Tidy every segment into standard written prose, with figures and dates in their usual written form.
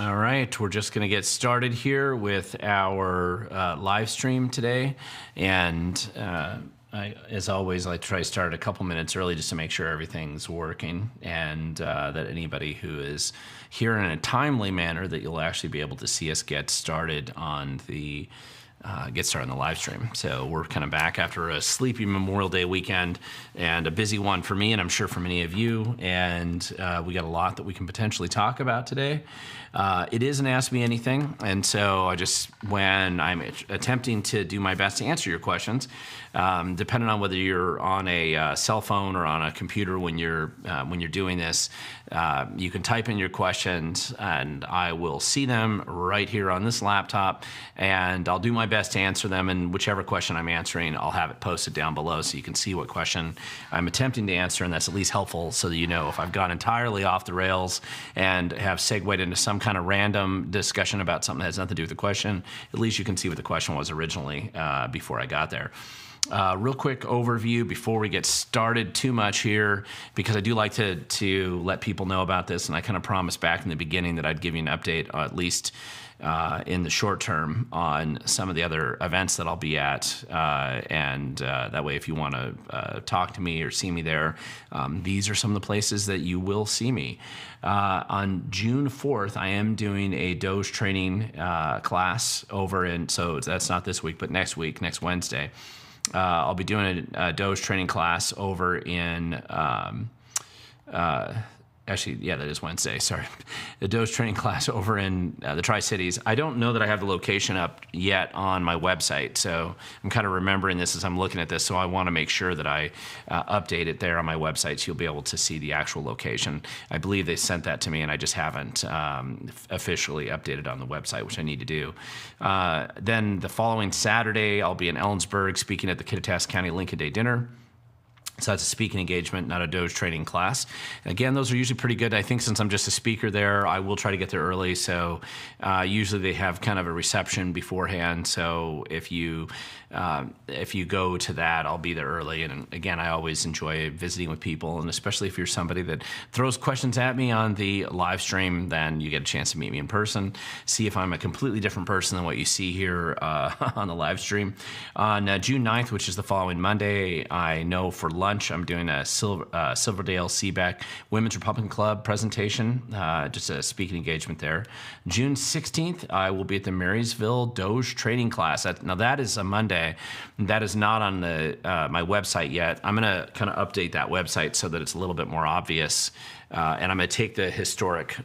All right, we're just going to get started here with our live stream today. And as always, I like to try to start a couple minutes early just to make sure everything's working and that anybody who is here in a timely manner, that you'll actually be able to see us get started on the live stream. So we're kind of back after a sleepy Memorial Day weekend and a busy one for me, and I'm sure for many of you. And we got a lot that we can potentially talk about today. It is an Ask Me Anything, and so when I'm attempting to do my best to answer your questions, depending on whether you're on a cell phone or on a computer when you're doing this, you can type in your questions, and I will see them right here on this laptop, and I'll do my best to answer them. And whichever question I'm answering, I'll have it posted down below so you can see what question I'm attempting to answer, and that's at least helpful so that you know if I've gone entirely off the rails and have segued into some kind of random discussion about something that has nothing to do with the question. At least you can see what the question was originally before I got there. Real quick overview before we get started too much here, because I do like to let people know about this, and I kind of promised back in the beginning that I'd give you an update, at least in the short term, on some of the other events that I'll be at, and that way if you want to talk to me or see me there, these are some of the places that you will see me. On June 4th, I am doing a Doge training class over in, so that's not this week, but next week, next Wednesday. I'll be doing a Doge training class over in, actually, yeah, that is Wednesday, sorry. The Doge training class over in the Tri-Cities. I don't know that I have the location up yet on my website, so I'm kind of remembering this as I'm looking at this, so I want to make sure that I update it there on my website so you'll be able to see the actual location. I believe they sent that to me, and I just haven't officially updated on the website, which I need to do. Then the following Saturday, I'll be in Ellensburg speaking at the Kittitas County Lincoln Day Dinner. So that's a speaking engagement, not a Doge training class. Again, those are usually pretty good. I think since I'm just a speaker there, I will try to get there early. So usually they have kind of a reception beforehand. So if you go to that, I'll be there early. And again, I always enjoy visiting with people, and especially if you're somebody that throws questions at me on the live stream, then you get a chance to meet me in person, see if I'm a completely different person than what you see here on the live stream. On June 9th, which is the following Monday, I know for lunch I'm doing a Silverdale Seabeck Women's Republican Club presentation, just a speaking engagement there. June 16th, I will be at the Marysville Doge training class. Now that is a Monday. That is not on my website yet. I'm going to kind of update that website so that it's a little bit more obvious. And I'm going to take the historic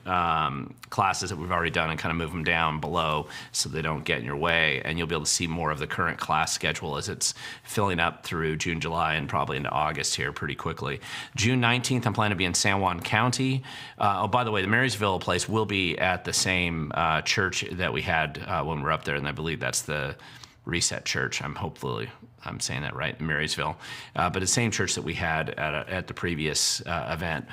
classes that we've already done and kind of move them down below so they don't get in your way. And you'll be able to see more of the current class schedule as it's filling up through June, July, and probably into August here pretty quickly. June 19th, I'm planning to be in San Juan County. Oh, by the way, the Marysville place will be at the same church that we had when we were up there, and I believe that's the Reset Church. I'm saying that right, in Marysville. But the same church that we had at the previous event.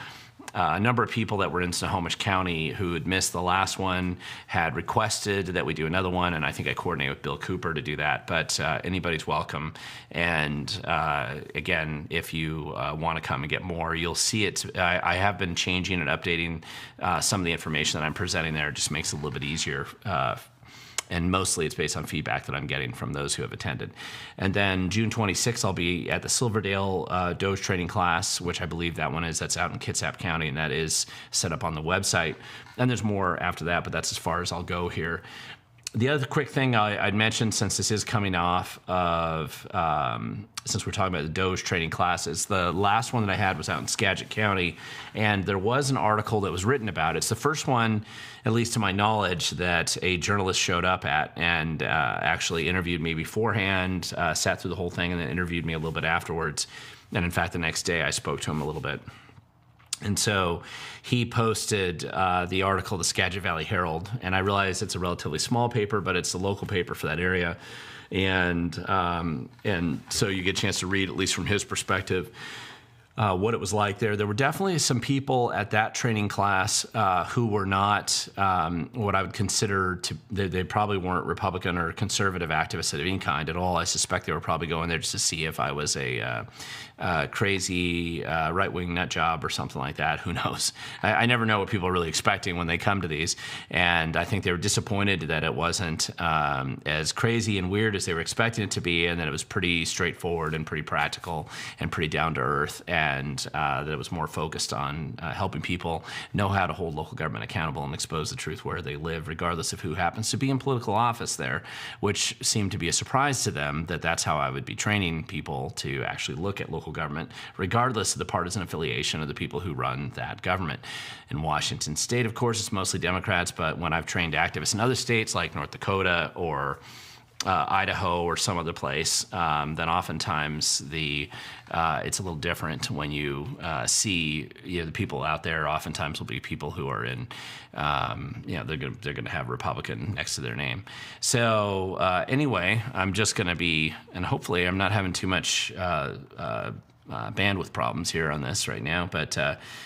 A number of people that were in Snohomish County who had missed the last one had requested that we do another one, and I think I coordinated with Bill Cooper to do that, but anybody's welcome. And again, if you want to come and get more, you'll see it. I have been changing and updating some of the information that I'm presenting there. It just makes it a little bit easier and mostly it's based on feedback that I'm getting from those who have attended. And then June 26th, I'll be at the Silverdale Doge training class, which I believe that's out in Kitsap County, and that is set up on the website. And there's more after that, but that's as far as I'll go here. The other quick thing I'd mention, since this is coming off of, since we're talking about the Doge training classes, the last one that I had was out in Skagit County, and there was an article that was written about it. It's the first one, at least to my knowledge, that a journalist showed up at and actually interviewed me beforehand, sat through the whole thing, and then interviewed me a little bit afterwards. And in fact, the next day I spoke to him a little bit. And so he posted the article, the Skagit Valley Herald, and I realize it's a relatively small paper, but it's the local paper for that area. And so you get a chance to read, at least from his perspective, what it was like there. There were definitely some people at that training class who were not what I would consider they probably weren't Republican or conservative activists of any kind at all. I suspect they were probably going there just to see if I was a crazy right-wing nut job or something like that. Who knows? I never know what people are really expecting when they come to these. And I think they were disappointed that it wasn't as crazy and weird as they were expecting it to be, and that it was pretty straightforward and pretty practical and pretty down to earth, and that it was more focused on helping people know how to hold local government accountable and expose the truth where they live, regardless of who happens to be in political office there, which seemed to be a surprise to them that that's how I would be training people to actually look at local government, regardless of the partisan affiliation of the people who run that government. In Washington State, of course, it's mostly Democrats, but when I've trained activists in other states like North Dakota or Idaho or some other place, then oftentimes it's a little different when you see the people out there. Oftentimes will be people who are in, they're going to have Republican next to their name. So anyway, I'm just going to be, and hopefully I'm not having too much bandwidth problems here on this right now. But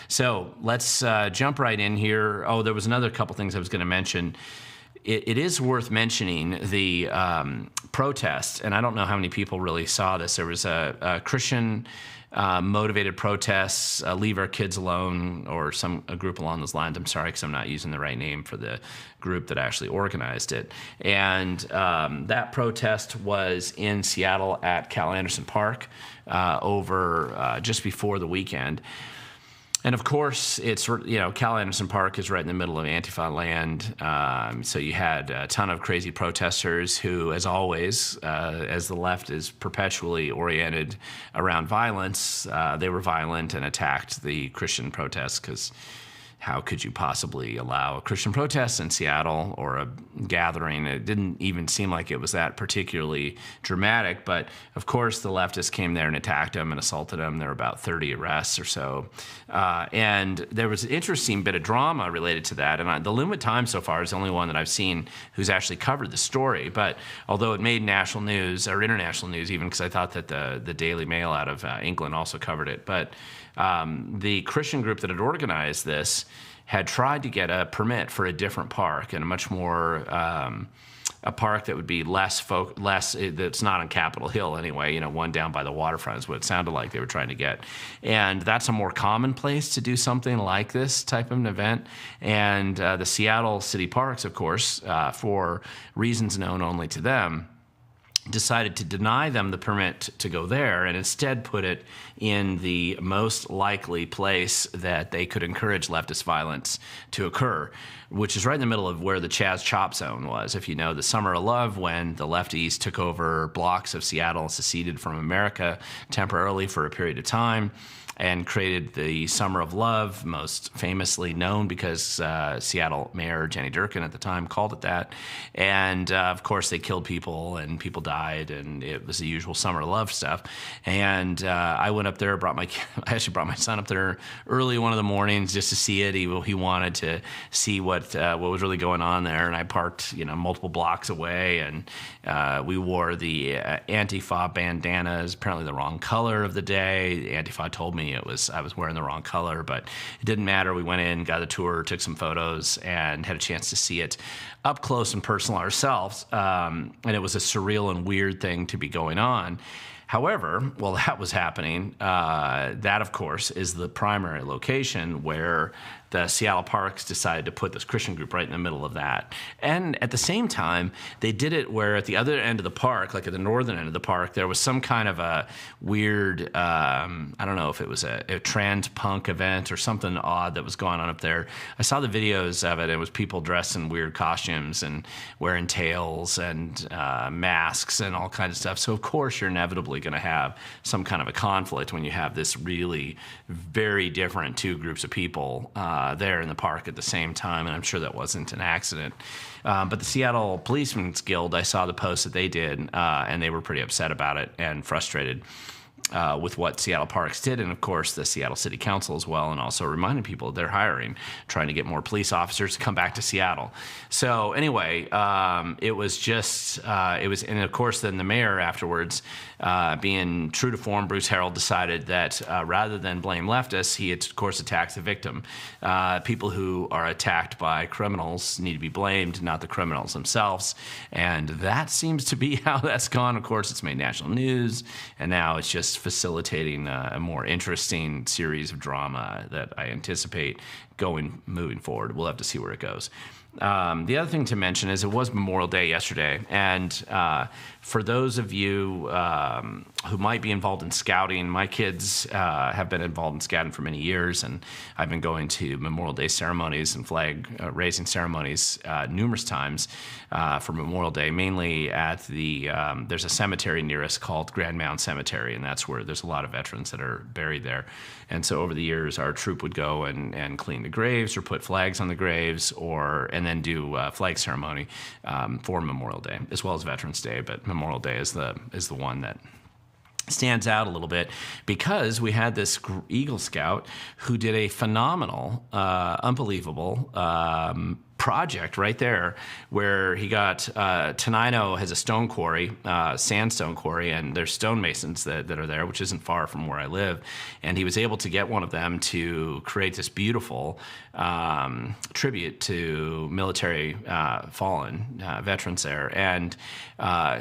so let's jump right in here. Oh, there was another couple things I was going to mention. It is worth mentioning the protests, and I don't know how many people really saw this. There was a Christian motivated protests, Leave Our Kids Alone, or a group along those lines. I'm sorry because I'm not using the right name for the group that actually organized it. And that protest was in Seattle at Cal Anderson Park over just before the weekend. And of course, it's, Cal Anderson Park is right in the middle of Antifa land. So you had a ton of crazy protesters who, as always, as the left is perpetually oriented around violence, they were violent and attacked the Christian protests because how could you possibly allow a Christian protest in Seattle or a gathering? It didn't even seem like it was that particularly dramatic, but of course the leftists came there and attacked them and assaulted them. There were about 30 arrests or so. And there was an interesting bit of drama related to that. And the Lumen Times so far is the only one that I've seen who's actually covered the story. But although it made national news, or international news even, because I thought that the Daily Mail out of England also covered it. But the Christian group that had organized this had tried to get a permit for a different park and a much more a park that would be less that's not on Capitol Hill anyway, one down by the waterfront is what it sounded like they were trying to get. And that's a more common place to do something like this type of an event. And the Seattle City Parks, of course, for reasons known only to them, decided to deny them the permit to go there and instead put it in the most likely place that they could encourage leftist violence to occur, which is right in the middle of where the Chaz Chop Zone was. If you know, the Summer of Love, when the lefties took over blocks of Seattle and seceded from America temporarily for a period of time, and created the Summer of Love, most famously known because Seattle Mayor Jenny Durkan at the time called it that. And of course, they killed people and people died, and it was the usual Summer of Love stuff. And I went up there, I actually brought my son up there early one of the mornings just to see it. He wanted to see what was really going on there, and I parked multiple blocks away, and we wore the Antifa bandanas, apparently the wrong color of the day. Antifa told me I was wearing the wrong color, but it didn't matter. We went in, got a tour, took some photos, and had a chance to see it up close and personal ourselves. And it was a surreal and weird thing to be going on. However, while that was happening, that, of course, is the primary location where the Seattle Parks decided to put this Christian group right in the middle of that. And at the same time, they did it where at the other end of the park, like at the northern end of the park, there was some kind of a weird, I don't know if it was a trans punk event or something odd that was going on up there. I saw the videos of it. It was people dressed in weird costumes and wearing tails and masks and all kinds of stuff. So, of course, you're inevitably going to have some kind of a conflict when you have this really very different two groups of people there in the park at the same time, and I'm sure that wasn't an accident. But the Seattle Policemen's Guild, I saw the post that they did, and they were pretty upset about it and frustrated. with what Seattle Parks did, and of course the Seattle City Council as well, and also reminding people they're hiring, trying to get more police officers to come back to Seattle. So anyway, it was just, and of course then the mayor afterwards, being true to form, Bruce Harreld decided that rather than blame leftists, he of course attacks the victim. People who are attacked by criminals need to be blamed, not the criminals themselves, and that seems to be how that's gone. Of course, it's made national news, and now it's just facilitating a more interesting series of drama that I anticipate moving forward. We'll have to see where it goes. The other thing to mention is it was Memorial Day yesterday, and for those of you who might be involved in scouting, my kids have been involved in scouting for many years, and I've been going to Memorial Day ceremonies and flag raising ceremonies numerous times for Memorial Day, mainly at there's a cemetery near us called Grand Mound Cemetery, and that's where there's a lot of veterans that are buried there. And so over the years, our troop would go and clean the graves or put flags on the graves, and then do a flag ceremony for Memorial Day, as well as Veterans Day. But Memorial Day is the one that stands out a little bit because we had this Eagle Scout who did a phenomenal, unbelievable project right there where he got Tenino has a stone quarry, sandstone quarry, and there's stonemasons that are there, which isn't far from where I live, and he was able to get one of them to create this beautiful tribute to military fallen veterans there, and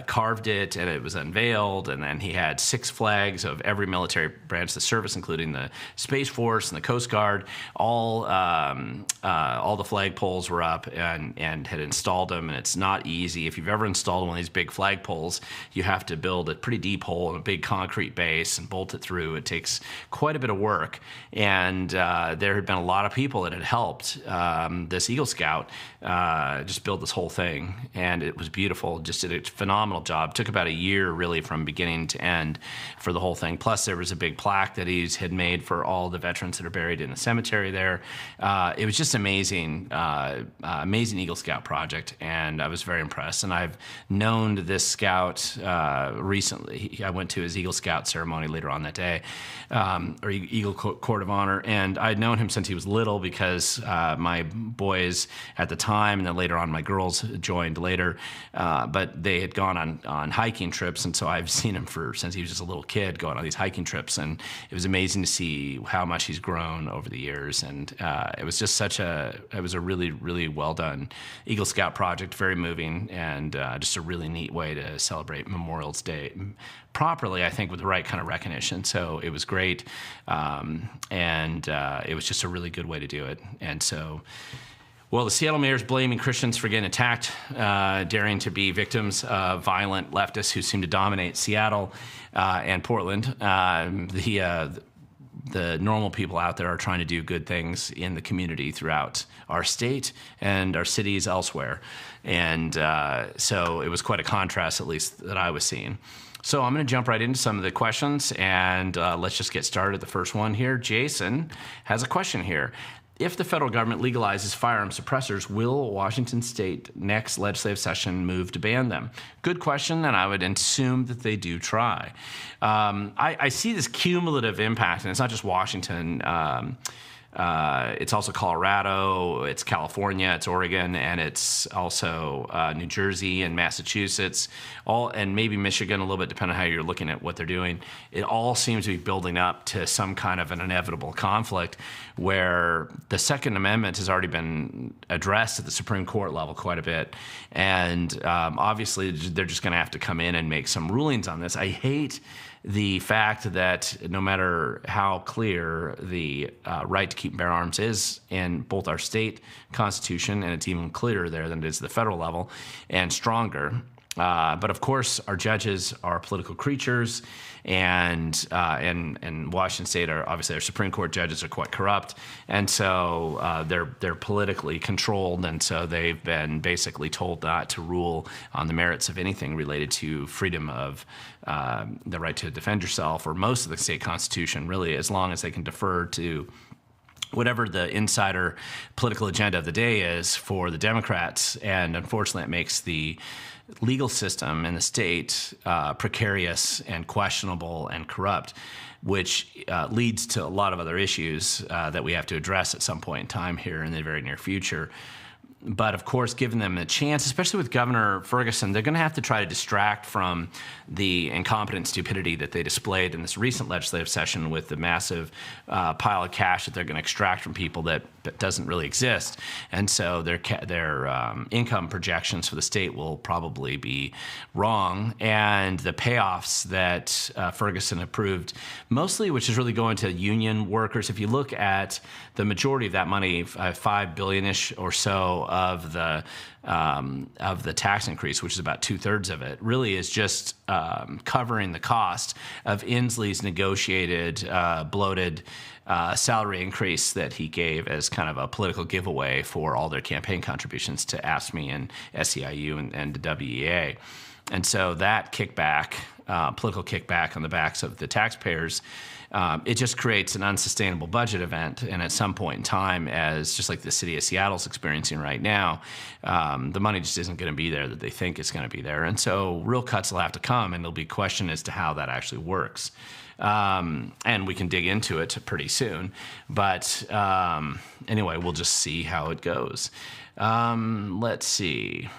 carved it, and it was unveiled, and then he had 6 flags of every military branch of the service, including the Space Force and the Coast Guard. All the flag poles were up and had installed them, and it's not easy. If you've ever installed one of these big flag poles, you have to build a pretty deep hole in a big concrete base and bolt it through. It takes quite a bit of work, and there had been a lot of people that had helped this Eagle Scout just build this whole thing, and it was beautiful. Just did a phenomenal job. Took about a year really from beginning to end for the whole thing. Plus there was a big plaque that he had made for all the veterans that are buried in the cemetery there. It was just amazing Eagle Scout project, and I was very impressed. And I've known this scout recently. I went to his Eagle Scout ceremony later on that day, or Eagle Court of Honor, and I'd known him since he was little because my boys at the time, and then later on my girls joined later, but they had gone on hiking trips, and so I've seen him since he was just a little kid going on these hiking trips, and it was amazing to see how much he's grown over the years. And it was just it was a really, really well done Eagle Scout project, very moving, and just a really neat way to celebrate Memorial Day properly, I think, with the right kind of recognition. So it was great, and it was just a really good way to do it. And so, well, the Seattle mayor's blaming Christians for getting attacked, daring to be victims of violent leftists who seem to dominate Seattle and Portland. The normal people out there are trying to do good things in the community throughout our state and our cities elsewhere. And so it was quite a contrast, at least, that I was seeing. So I'm going to jump right into some of the questions, and let's just get started. The first one here, Jason has a question here. If the federal government legalizes firearm suppressors, will Washington state next legislative session move to ban them? Good question, and I would assume that they do try. I see this cumulative impact, and it's not just Washington. It's also Colorado, it's California, it's Oregon, and it's also New Jersey and Massachusetts, and maybe Michigan a little bit, depending on how you're looking at what they're doing. It all seems to be building up to some kind of an inevitable conflict where the Second Amendment has already been addressed at the Supreme Court level quite a bit, and obviously they're just going to have to come in and make some rulings on this. I hate the fact that no matter how clear the right to keep and bear arms is in both our state constitution, and it's even clearer there than it is at the federal level, and stronger. But of course, our judges are political creatures, and Washington State are obviously our Supreme Court judges are quite corrupt, and so they're politically controlled, and so they've been basically told not to rule on the merits of anything related to freedom of the right to defend yourself, or most of the state constitution, really, as long as they can defer to whatever the insider political agenda of the day is for the Democrats. And unfortunately, it makes the legal system in the state precarious and questionable and corrupt, which leads to a lot of other issues that we have to address at some point in time here in the very near future. But of course, giving them a chance, especially with Governor Ferguson, they're going to have to try to distract from the incompetent stupidity that they displayed in this recent legislative session with the massive pile of cash that they're going to extract from people that doesn't really exist. And so their income projections for the state will probably be wrong. And the payoffs that Ferguson approved, mostly, which is really going to union workers. If you look at the majority of that money, $5 billion-ish or so of the tax increase, which is about 2/3 of it, really is just covering the cost of Inslee's negotiated, bloated salary increase that he gave as kind of a political giveaway for all their campaign contributions to AFSCME and SEIU and the WEA. And so that kickback, political kickback on the backs of the taxpayers, it just creates an unsustainable budget event. And at some point in time, as just like the city of Seattle's experiencing right now, the money just isn't going to be there that they think it's going to be there. And so real cuts will have to come, and there'll be question as to how that actually works. And we can dig into it pretty soon. But anyway, we'll just see how it goes. Let's see.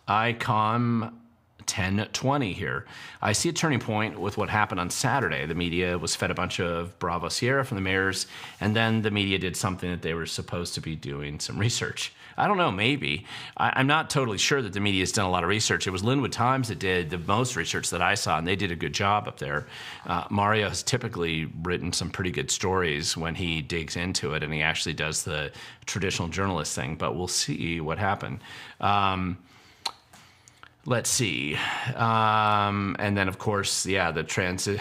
ICOM 1020 here. I see a turning point with what happened on Saturday. The media was fed a bunch of Bravo Sierra from the mayors, and then the media did something that they were supposed to be doing some research. I don't know, maybe. I'm not totally sure that the media has done a lot of research. It was Linwood Times that did the most research that I saw, and they did a good job up there. Mario has typically written some pretty good stories when he digs into it, and he actually does the traditional journalist thing, but we'll see what happened. Let's see. And then, of course, yeah, the Trans-Tifa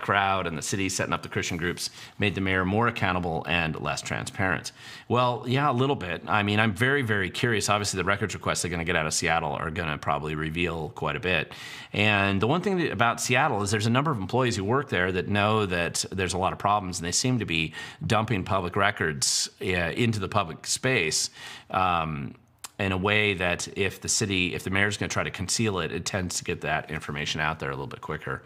crowd and the city setting up the Christian groups made the mayor more accountable and less transparent. Well, yeah, a little bit. I mean, I'm very, very curious. Obviously, the records requests they're going to get out of Seattle are going to probably reveal quite a bit. And the one thing about Seattle is there's a number of employees who work there that know that there's a lot of problems, and they seem to be dumping public records into the public space. In a way that if the mayor's going to try to conceal it, it tends to get that information out there a little bit quicker.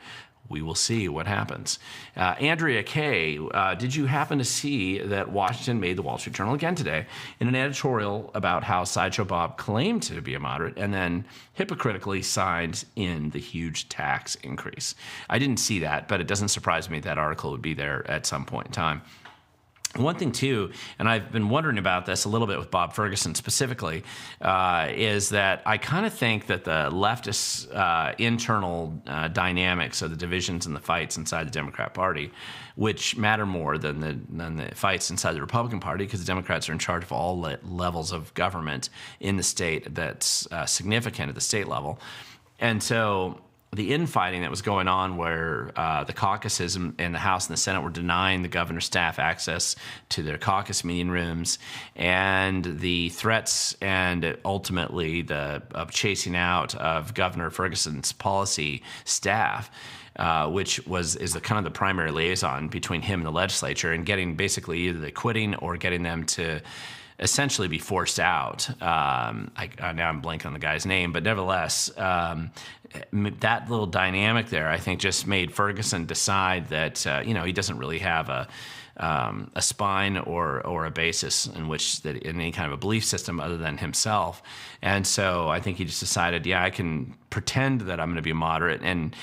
We will see what happens. Andrea Kay, did you happen to see that Washington made the Wall Street Journal again today in an editorial about how Sideshow Bob claimed to be a moderate and then hypocritically signed in the huge tax increase? I didn't see that, but it doesn't surprise me that article would be there at some point in time. One thing, too, and I've been wondering about this a little bit with Bob Ferguson specifically, is that I kind of think that the leftist internal dynamics of the divisions and the fights inside the Democrat Party, which matter more than the fights inside the Republican Party, because the Democrats are in charge of all levels of government in the state that's significant at the state level. And so the infighting that was going on where the caucuses in the House and the Senate were denying the governor's staff access to their caucus meeting rooms, and the threats and ultimately the chasing out of Governor Ferguson's policy staff, which is the kind of the primary liaison between him and the legislature, and getting basically either the quitting or getting them to essentially be forced out. Now I'm blanking on the guy's name, but nevertheless, that little dynamic there, I think, just made Ferguson decide that he doesn't really have a spine or a basis in any kind of a belief system other than himself. And so I think he just decided, yeah, I can pretend that I'm going to be moderate, and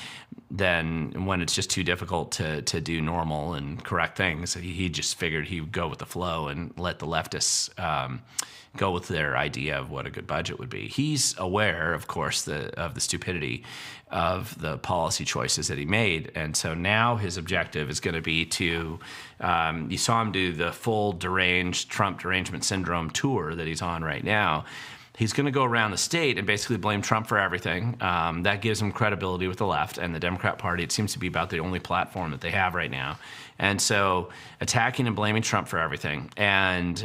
then when it's just too difficult to do normal and correct things, he just figured he would go with the flow and let the leftists go with their idea of what a good budget would be. He's aware, of course, of the stupidity of the policy choices that he made. And so now his objective is going to be to, you saw him do the full Trump derangement syndrome tour that he's on right now. He's going to go around the state and basically blame Trump for everything. That gives him credibility with the left and the Democrat Party. It seems to be about the only platform that they have right now. And so attacking and blaming Trump for everything, and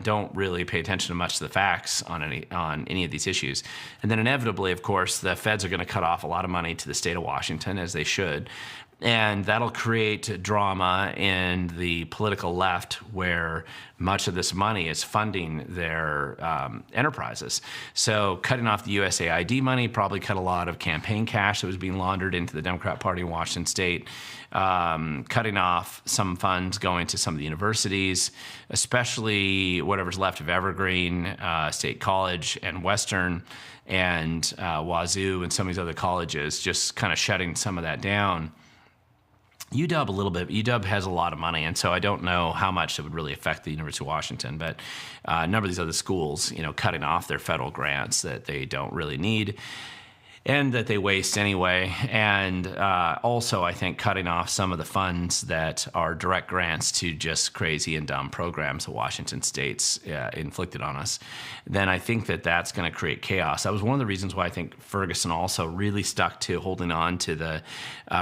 don't really pay attention to much of the facts on any of these issues. And then inevitably, of course, the feds are going to cut off a lot of money to the state of Washington, as they should. And that'll create drama in the political left, where much of this money is funding their enterprises. So cutting off the USAID money probably cut a lot of campaign cash that was being laundered into the Democrat Party in Washington State. Cutting off some funds going to some of the universities, especially whatever's left of Evergreen, State College, and Western, and Wazoo, and some of these other colleges, just kind of shutting some of that down. UW a little bit. UW has a lot of money, and so I don't know how much it would really affect the University of Washington, but a number of these other schools, cutting off their federal grants that they don't really need and that they waste anyway. And also, I think, cutting off some of the funds that are direct grants to just crazy and dumb programs that Washington State's inflicted on us, then I think that that's going to create chaos. That was one of the reasons why I think Ferguson also really stuck to holding on to the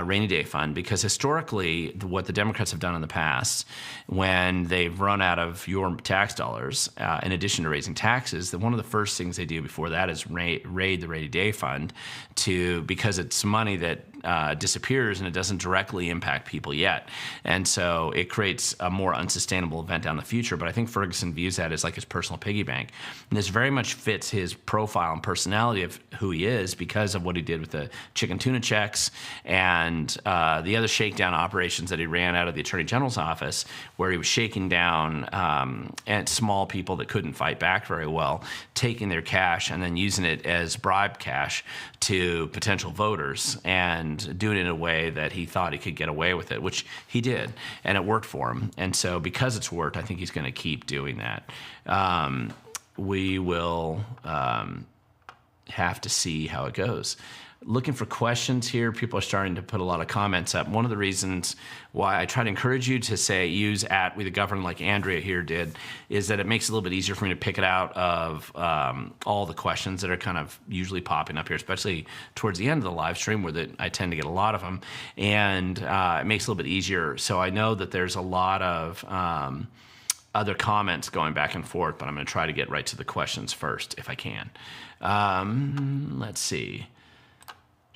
rainy day fund, because historically, what the Democrats have done in the past, when they've run out of your tax dollars, in addition to raising taxes, that one of the first things they do before that is raid the rainy day fund, because it's money that disappears and it doesn't directly impact people yet. And so it creates a more unsustainable event down the future. But I think Ferguson views that as like his personal piggy bank. And this very much fits his profile and personality of who he is, because of what he did with the chicken tuna checks and the other shakedown operations that he ran out of the Attorney General's office, where he was shaking down and small people that couldn't fight back very well, taking their cash and then using it as bribe cash to potential voters, and doing it in a way that he thought he could get away with it, which he did, and it worked for him. And so because it's worked, I think he's going to keep doing that. We will have to see how it goes. Looking for questions here. People are starting to put a lot of comments up. One of the reasons why I try to encourage you to say use @WeTheGovernment like Andrea here did is that it makes it a little bit easier for me to pick it out of all the questions that are kind of usually popping up here, especially towards the end of the live stream, where I tend to get a lot of them. And it makes it a little bit easier. So I know that there's a lot of other comments going back and forth, but I'm going to try to get right to the questions first if I can. Let's see.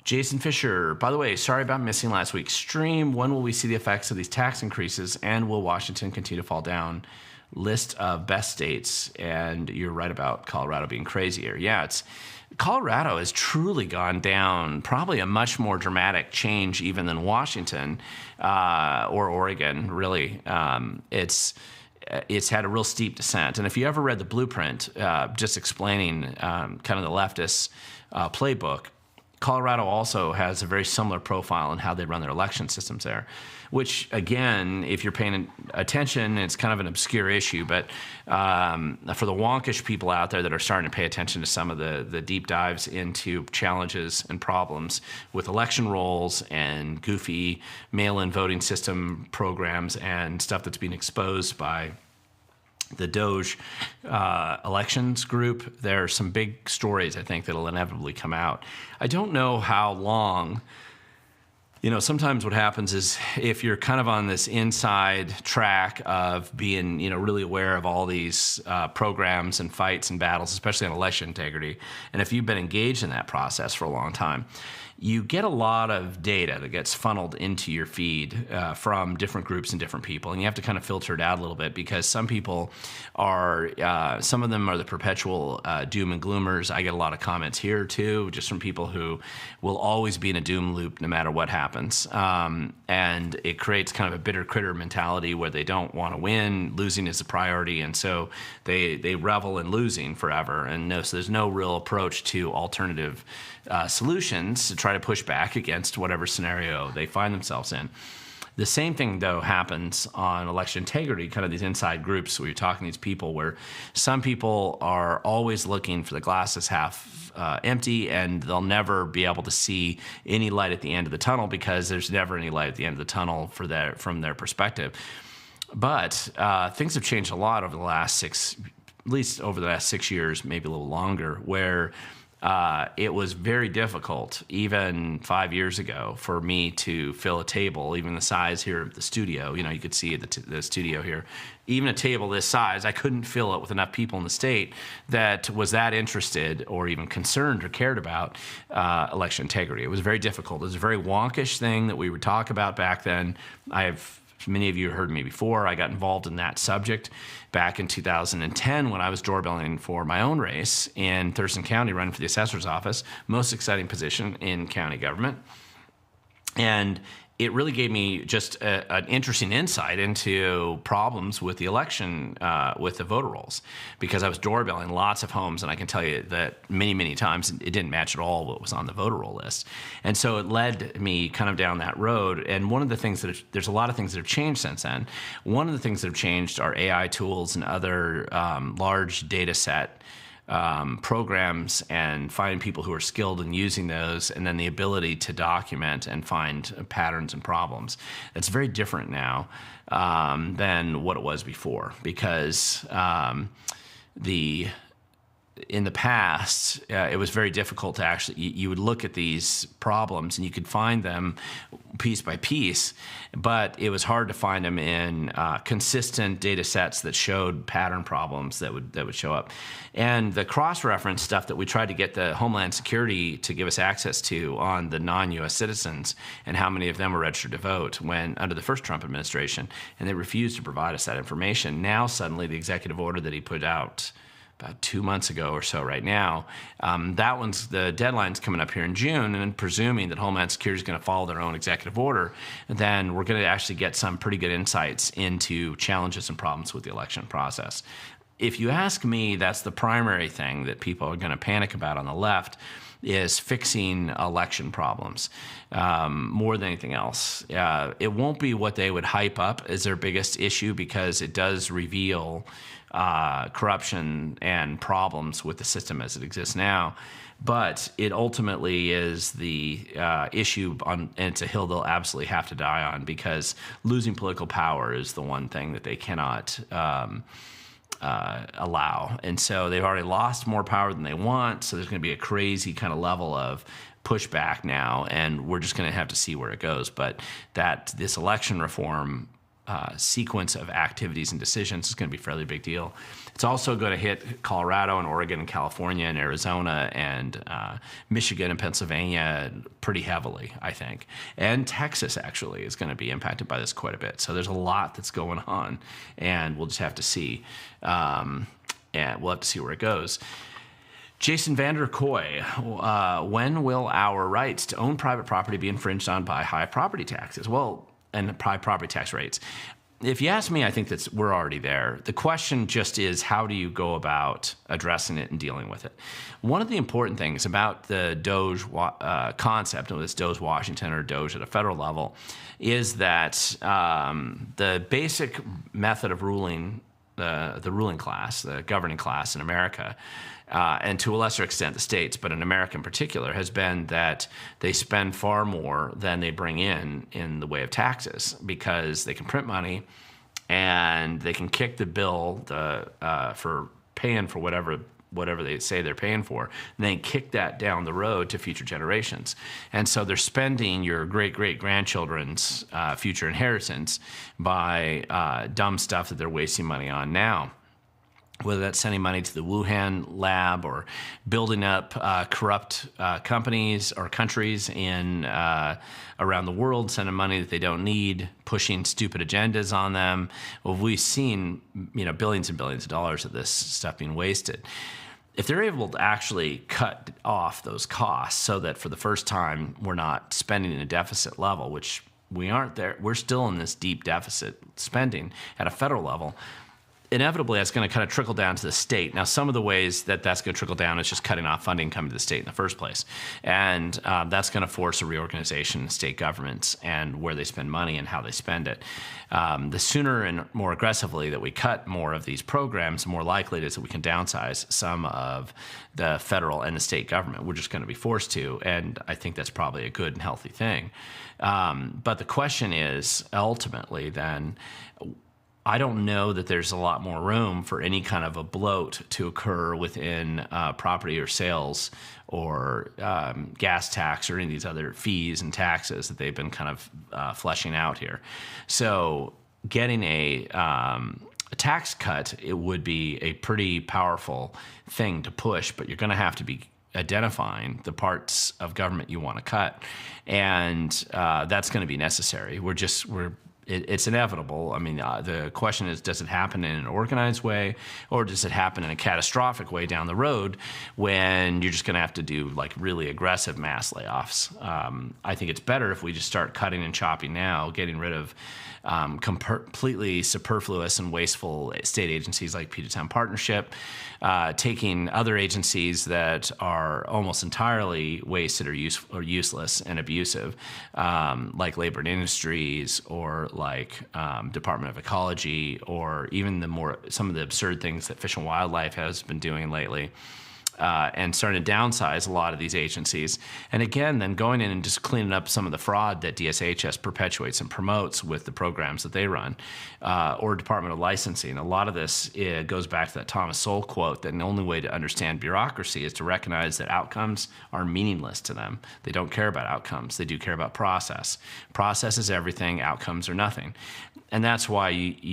Jason Fisher, by the way, sorry about missing last week's stream. When will we see the effects of these tax increases, and will Washington continue to fall down? List of best states, and you're right about Colorado being crazier. Yeah, Colorado has truly gone down, probably a much more dramatic change even than Washington or Oregon, really. It's had a real steep descent. And if you ever read the blueprint, just explaining kind of the leftist playbook, Colorado also has a very similar profile in how they run their election systems there, which, again, if you're paying attention, it's kind of an obscure issue. But for the wonkish people out there that are starting to pay attention to some of the deep dives into challenges and problems with election rolls and goofy mail-in voting system programs and stuff that's being exposed by the Doge elections group, there are some big stories, I think, that'll inevitably come out. I don't know how long. Sometimes what happens is, if you're kind of on this inside track of being, really aware of all these programs and fights and battles, especially on election integrity, and if you've been engaged in that process for a long time, you get a lot of data that gets funneled into your feed from different groups and different people. And you have to kind of filter it out a little bit, because some people are, some of them are the perpetual doom and gloomers. I get a lot of comments here too, just from people who will always be in a doom loop no matter what happens. And it creates kind of a bitter critter mentality where they don't want to win. Losing is a priority. And so they revel in losing forever. And so there's no real approach to alternative solutions to try to push back against whatever scenario they find themselves in. The same thing, though, happens on election integrity, kind of these inside groups where you're talking to these people, where some people are always looking for the glass is half empty, and they'll never be able to see any light at the end of the tunnel, because there's never any light at the end of the tunnel from their perspective. But things have changed a lot over the last at least over the last 6 years, maybe a little longer, where it was very difficult, even 5 years ago, for me to fill a table, even the size here of the studio. You could see the studio here. Even a table this size, I couldn't fill it with enough people in the state that was that interested or even concerned or cared about election integrity. It was very difficult. It was a very wonkish thing that we would talk about back then. Many of you heard me before. I got involved in that subject back in 2010 when I was doorbelling for my own race in Thurston County, running for the assessor's office, most exciting position in county government. And it really gave me just an interesting insight into problems with the election, with the voter rolls, because I was doorbelling lots of homes, and I can tell you that many, many times it didn't match at all what was on the voter roll list. And so it led me kind of down that road. And one of the things there's a lot of things that have changed since then. One of the things that have changed are AI tools and other large data set programs, and finding people who are skilled in using those, and then the ability to document and find patterns and problems. That's very different now than what it was before, because in the past, it was very difficult to actually, you would look at these problems and you could find them piece by piece, but it was hard to find them in consistent data sets that showed pattern problems that would show up. And the cross-reference stuff that we tried to get the Homeland Security to give us access to on the non-U.S. citizens and how many of them were registered to vote when under the first Trump administration, and they refused to provide us that information. Now suddenly the executive order that he put out about 2 months ago or so right now, the deadline's coming up here in June, and presuming that Homeland Security is going to follow their own executive order, then we're going to actually get some pretty good insights into challenges and problems with the election process. If you ask me, that's the primary thing that people are going to panic about on the left, is fixing election problems more than anything else. It won't be what they would hype up as their biggest issue, because it does reveal corruption and problems with the system as it exists now. But it ultimately is the issue, and it's a hill they'll absolutely have to die on, because losing political power is the one thing that they cannot allow. And so they've already lost more power than they want, so there's going to be a crazy kind of level of pushback now, and we're just going to have to see where it goes. But this election reform sequence of activities and decisions is going to be a fairly big deal. It's also going to hit Colorado and Oregon and California and Arizona and Michigan and Pennsylvania pretty heavily, I think. And Texas actually is going to be impacted by this quite a bit. So there's a lot that's going on, and we'll just have to see. And we'll have to see where it goes. Jason Vander Koy, when will our rights to own private property be infringed on by high property taxes? Well, and high property tax rates. If you ask me, I think we're already there. The question just is, how do you go about addressing it and dealing with it? One of the important things about the Doge concept, of this Doge Washington or Doge at a federal level, is that the basic method of ruling, the ruling class, the governing class in America, and to a lesser extent the states, but in America in particular, has been that they spend far more than they bring in the way of taxes, because they can print money and they can kick the bill for paying for whatever they say they're paying for, and then kick that down the road to future generations. And so they're spending your great-great-grandchildren's future inheritance by dumb stuff that they're wasting money on now, whether that's sending money to the Wuhan lab or building up corrupt companies or countries around the world, sending money that they don't need, pushing stupid agendas on them. Well, we've seen billions and billions of dollars of this stuff being wasted. If they're able to actually cut off those costs so that for the first time we're not spending in a deficit level, which we aren't there, we're still in this deep deficit spending at a federal level, inevitably that's going to kind of trickle down to the state. Now, some of the ways that that's going to trickle down is just cutting off funding coming to the state in the first place. And that's going to force a reorganization in state governments and where they spend money and how they spend it. The sooner and more aggressively that we cut more of these programs, the more likely it is that we can downsize some of the federal and the state government. We're just going to be forced to, and I think that's probably a good and healthy thing. But the question is, ultimately then, I don't know that there's a lot more room for any kind of a bloat to occur within property or sales or gas tax or any of these other fees and taxes that they've been kind of fleshing out here. So getting a tax cut, it would be a pretty powerful thing to push, but you're going to have to be identifying the parts of government you want to cut, and that's going to be necessary. It's inevitable. I mean, the question is, does it happen in an organized way, or does it happen in a catastrophic way down the road when you're just going to have to do like really aggressive mass layoffs? I think it's better if we just start cutting and chopping now, getting rid of completely superfluous and wasteful state agencies like Puget Sound Partnership, taking other agencies that are almost entirely wasted or useless and abusive, like Labor and Industries or like Department of Ecology, or even some of the absurd things that Fish and Wildlife has been doing lately. And starting to downsize a lot of these agencies. And again, then going in and just cleaning up some of the fraud that DSHS perpetuates and promotes with the programs that they run, or Department of Licensing. A lot of this goes back to that Thomas Sowell quote that the only way to understand bureaucracy is to recognize that outcomes are meaningless to them. They don't care about outcomes. They do care about process. Process is everything. Outcomes are nothing. And that's why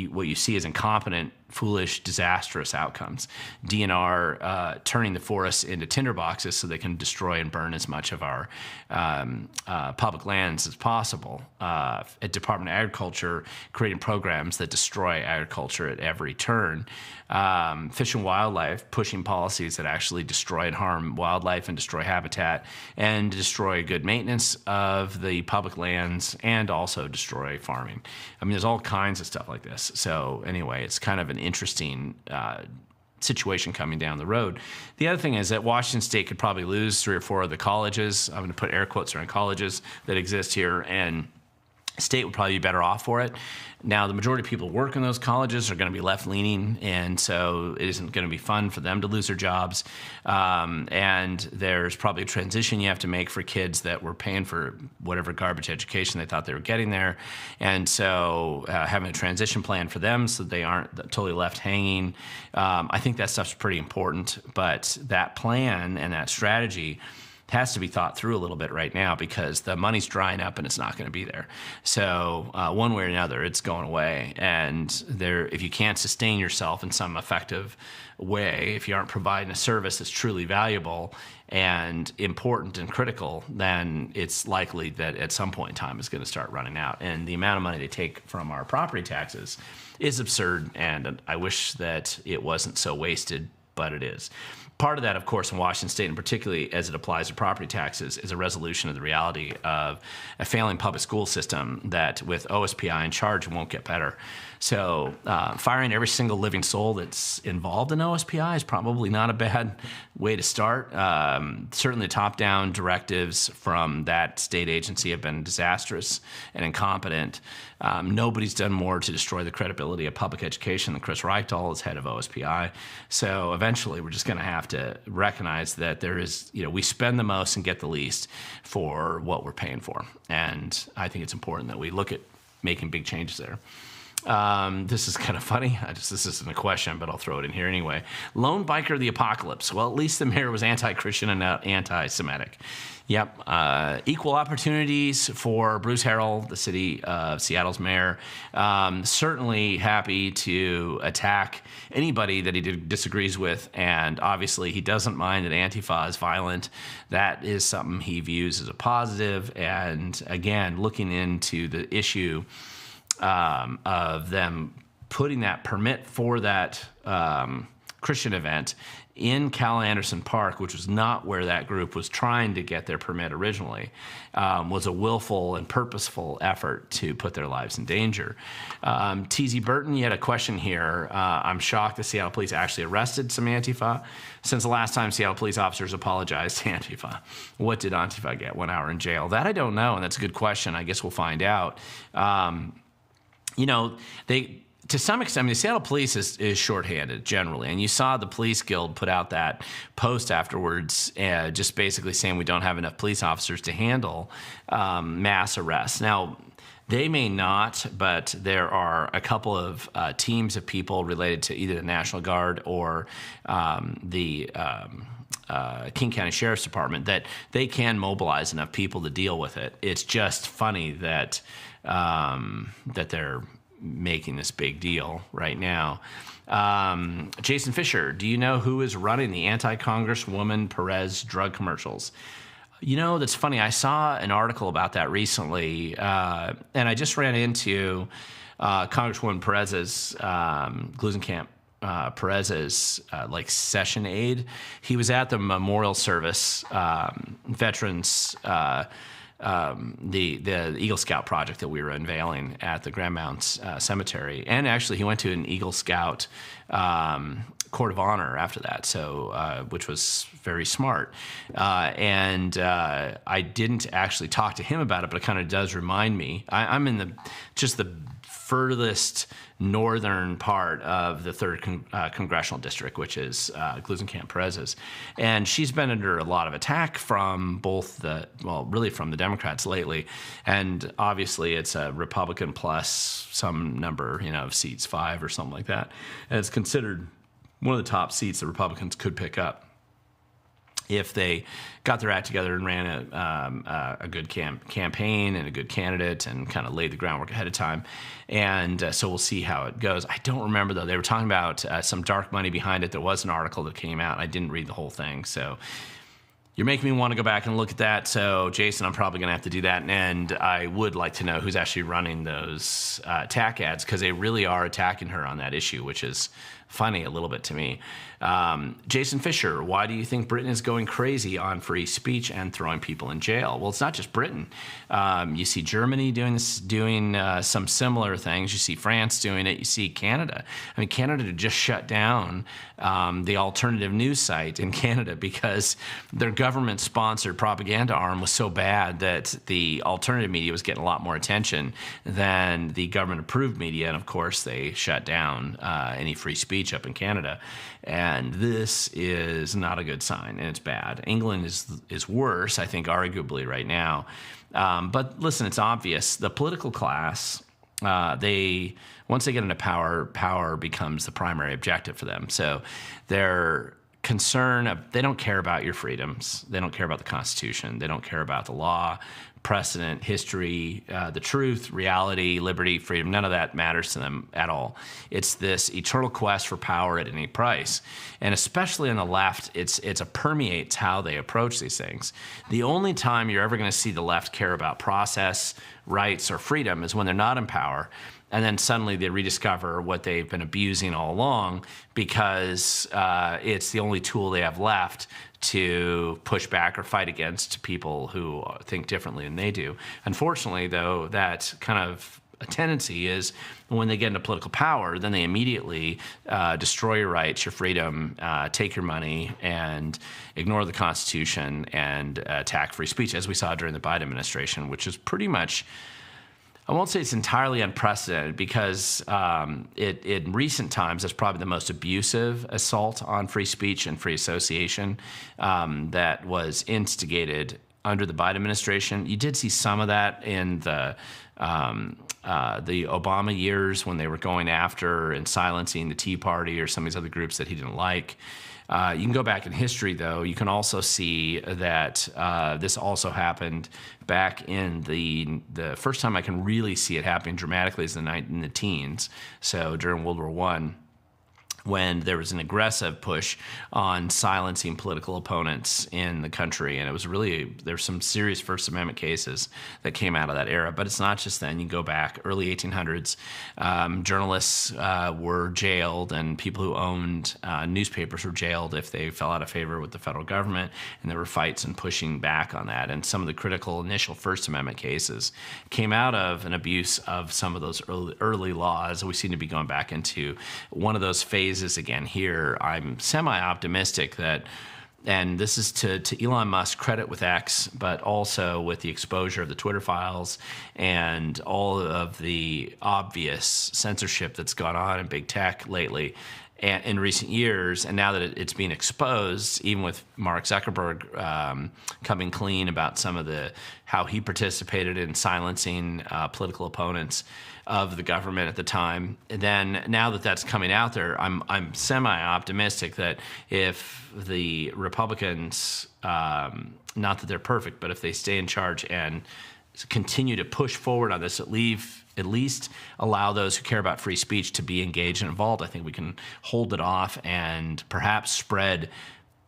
what you see is incompetent, foolish, disastrous outcomes. DNR turning the forests into tinderboxes so they can destroy and burn as much of our public lands as possible. At Department of Agriculture, creating programs that destroy agriculture at every turn. Fish and Wildlife pushing policies that actually destroy and harm wildlife and destroy habitat and destroy good maintenance of the public lands and also destroy farming. I mean, there's all kinds of stuff like this. So anyway, it's kind of an interesting situation coming down the road. The other thing is that Washington State could probably lose 3 or 4 of the colleges. I'm going to put air quotes around colleges that exist here, and state would probably be better off for it. Now, the majority of people who work in those colleges are going to be left-leaning, and so it isn't going to be fun for them to lose their jobs. And there's probably a transition you have to make for kids that were paying for whatever garbage education they thought they were getting there. And so having a transition plan for them so they aren't totally left hanging, I think that stuff's pretty important. But that plan and that strategy has to be thought through a little bit right now because the money's drying up and it's not going to be there. So one way or another, it's going away. And if you can't sustain yourself in some effective way, if you aren't providing a service that's truly valuable and important and critical, then it's likely that at some point in time it's going to start running out. And the amount of money they take from our property taxes is absurd, and I wish that it wasn't so wasted, but it is. Part of that, of course, in Washington State, and particularly as it applies to property taxes, is a resolution of the reality of a failing public school system that with OSPI in charge won't get better. So firing every single living soul that's involved in OSPI is probably not a bad way to start. Certainly top-down directives from that state agency have been disastrous and incompetent. Nobody's done more to destroy the credibility of public education than Chris Reichdahl as head of OSPI. So eventually we're just going to have to recognize that there is, we spend the most and get the least for what we're paying for. And I think it's important that we look at making big changes there. This is kind of funny. This isn't a question, but I'll throw it in here anyway. Lone biker of the apocalypse. Well, at least the mayor was anti-Christian and not anti-Semitic. Yep. Equal opportunities for Bruce Harrell, the city of Seattle's mayor. Certainly happy to attack anybody that he disagrees with. And obviously he doesn't mind that Antifa is violent. That is something he views as a positive. And again, looking into the issue of them putting that permit for that Christian event in Cal Anderson Park, which was not where that group was trying to get their permit originally, was a willful and purposeful effort to put their lives in danger. T.Z. Burton, you had a question here. I'm shocked the Seattle police actually arrested some Antifa. Since the last time Seattle police officers apologized to Antifa, what did Antifa get? 1 hour in jail? That I don't know, and that's a good question. I guess we'll find out. To some extent, the Seattle police is shorthanded generally, and you saw the police guild put out that post afterwards, just basically saying we don't have enough police officers to handle mass arrests. Now, They may not, but there are a couple of teams of people related to either the National Guard or the King County Sheriff's Department that they can mobilize enough people to deal with it. It's just funny that that they're making this big deal right now. Jason Fisher, do you know who is running the anti-Congresswoman Perez drug commercials? You know, that's funny. I saw an article about that recently, and I just ran into Congresswoman Perez's, Glusenkamp Perez's, like session aide. He was at the memorial service, veterans, the Eagle Scout project that we were unveiling at the Grand Mound Cemetery. And actually, he went to an Eagle Scout Court of Honor after that, so which was very smart. I didn't actually talk to him about it, but it kind of does remind me. I'm in the furthest northern part of the 3rd Congressional District, which is Glusenkamp Perez's. And she's been under a lot of attack from both really from the Democrats lately. And obviously it's a Republican plus some number, of seats, 5 or something like that. And it's considered one of the top seats the Republicans could pick up if they got their act together and ran a good campaign and a good candidate and kind of laid the groundwork ahead of time. And so we'll see how it goes. I don't remember, though. They were talking about some dark money behind it. There was an article that came out. I didn't read the whole thing. So you're making me want to go back and look at that. So, Jason, I'm probably going to have to do that. And I would like to know who's actually running those attack ads, because they really are attacking her on that issue, which is funny a little bit to me. Jason Fisher, why do you think Britain is going crazy on free speech and throwing people in jail? Well, it's not just Britain. You see Germany doing some similar things. You see France doing it. You see Canada. I mean, Canada just shut down the alternative news site in Canada because their government-sponsored propaganda arm was so bad that the alternative media was getting a lot more attention than the government-approved media. And, of course, they shut down any free speech up in Canada. And this is not a good sign, and it's bad. England is worse, I think, arguably right now. But listen, it's obvious. The political class, once they get into power becomes the primary objective for them. So their concern, they don't care about your freedoms. They don't care about the Constitution. They don't care about the law, precedent, history, the truth, reality, liberty, freedom. None of that matters to them at all. It's this eternal quest for power at any price. And especially on the left, it permeates how they approach these things. The only time you're ever going to see the left care about process, rights, or freedom is when they're not in power. And then suddenly they rediscover what they've been abusing all along because it's the only tool they have left to push back or fight against people who think differently than they do. Unfortunately, though, that kind of a tendency is when they get into political power, then they immediately destroy your rights, your freedom, take your money, and ignore the Constitution and attack free speech, as we saw during the Biden administration, which is pretty much, I won't say it's entirely unprecedented because in recent times, it's probably the most abusive assault on free speech and free association that was instigated under the Biden administration. You did see some of that in the Obama years when they were going after and silencing the Tea Party or some of these other groups that he didn't like. You can go back in history, though. You can also see that this also happened back in the first time I can really see it happening dramatically is in the teens. So during World War I, when there was an aggressive push on silencing political opponents in the country. And it was really, there's some serious First Amendment cases that came out of that era. But it's not just then. You go back, early 1800s, journalists were jailed and people who owned newspapers were jailed if they fell out of favor with the federal government. And there were fights and pushing back on that. And some of the critical initial First Amendment cases came out of an abuse of some of those early laws. We seem to be going back into one of those phases again here. I'm semi-optimistic that, and this is to Elon Musk's credit with X, but also with the exposure of the Twitter files and all of the obvious censorship that's gone on in big tech lately, in recent years, and now that it's being exposed, even with Mark Zuckerberg coming clean about some of how he participated in silencing political opponents of the government at the time, then now that that's coming out there, I'm semi-optimistic that if the Republicans, not that they're perfect, but if they stay in charge and continue to push forward on this, at least allow those who care about free speech to be engaged and involved, I think we can hold it off and perhaps spread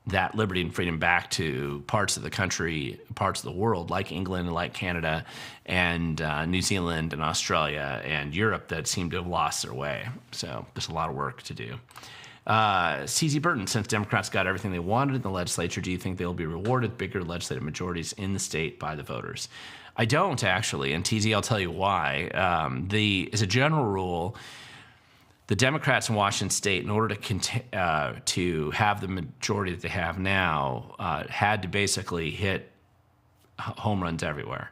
that liberty and freedom back to parts of the country, parts of the world, like England, like Canada, and New Zealand and Australia and Europe that seem to have lost their way. So there's a lot of work to do. CZ Burton, since Democrats got everything they wanted in the legislature, do you think they'll be rewarded bigger legislative majorities in the state by the voters? I don't, actually, and TZ, I'll tell you why. As a general rule, the Democrats in Washington State, in order to have the majority that they have now, had to basically hit home runs everywhere.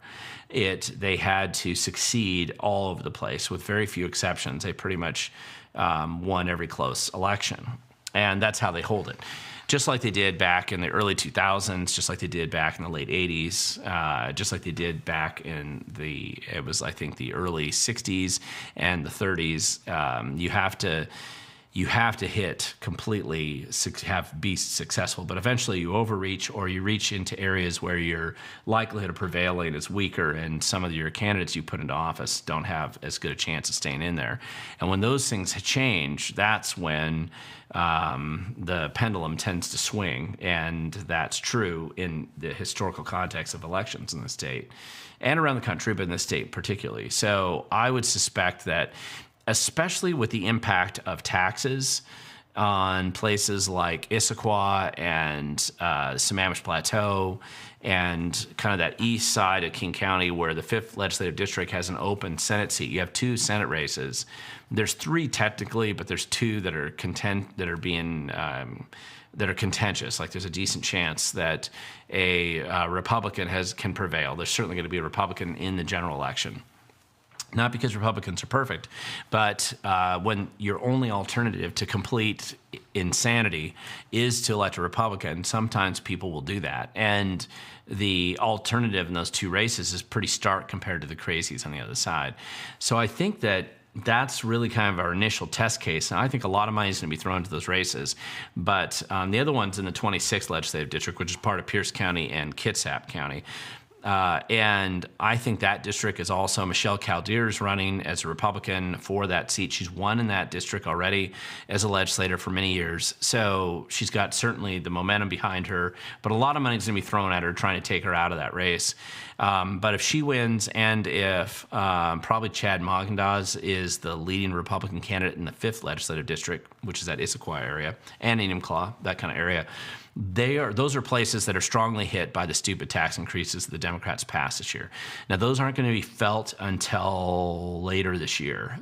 They had to succeed all over the place, with very few exceptions. They pretty much won every close election, and that's how they hold it. Just like they did back in the early 2000s, just like they did back in the late 80s, just like they did back in the early 60s and the 30s. You have to hit completely, be successful, but eventually you overreach or you reach into areas where your likelihood of prevailing is weaker, and some of your candidates you put into office don't have as good a chance of staying in there. And when those things change, that's when the pendulum tends to swing, and that's true in the historical context of elections in the state and around the country, but in the state particularly. So I would suspect that, especially with the impact of taxes on places like Issaquah and Sammamish Plateau and kind of that east side of King County where the 5th Legislative District has an open Senate seat. You have 2 Senate races. There's 3 technically, but there's 2 that are contentious. Like there's a decent chance that a Republican can prevail. There's certainly going to be a Republican in the general election. Not because Republicans are perfect, but when your only alternative to complete insanity is to elect a Republican, sometimes people will do that. And the alternative in those 2 races is pretty stark compared to the crazies on the other side. So I think that's really kind of our initial test case. And I think a lot of money is going to be thrown into those races. But the other one's in the 26th Legislative District, which is part of Pierce County and Kitsap County. And I think that district is also Michelle Caldeir's running as a Republican for that seat. She's won in that district already as a legislator for many years. So she's got certainly the momentum behind her, but a lot of money is going to be thrown at her trying to take her out of that race. But if she wins, and if probably Chad Mogendas is the leading Republican candidate in the 5th Legislative District, which is that Issaquah area, and Enumclaw, that kind of area, those are places that are strongly hit by the stupid tax increases that the Democrats passed this year. Now, those aren't going to be felt until later this year,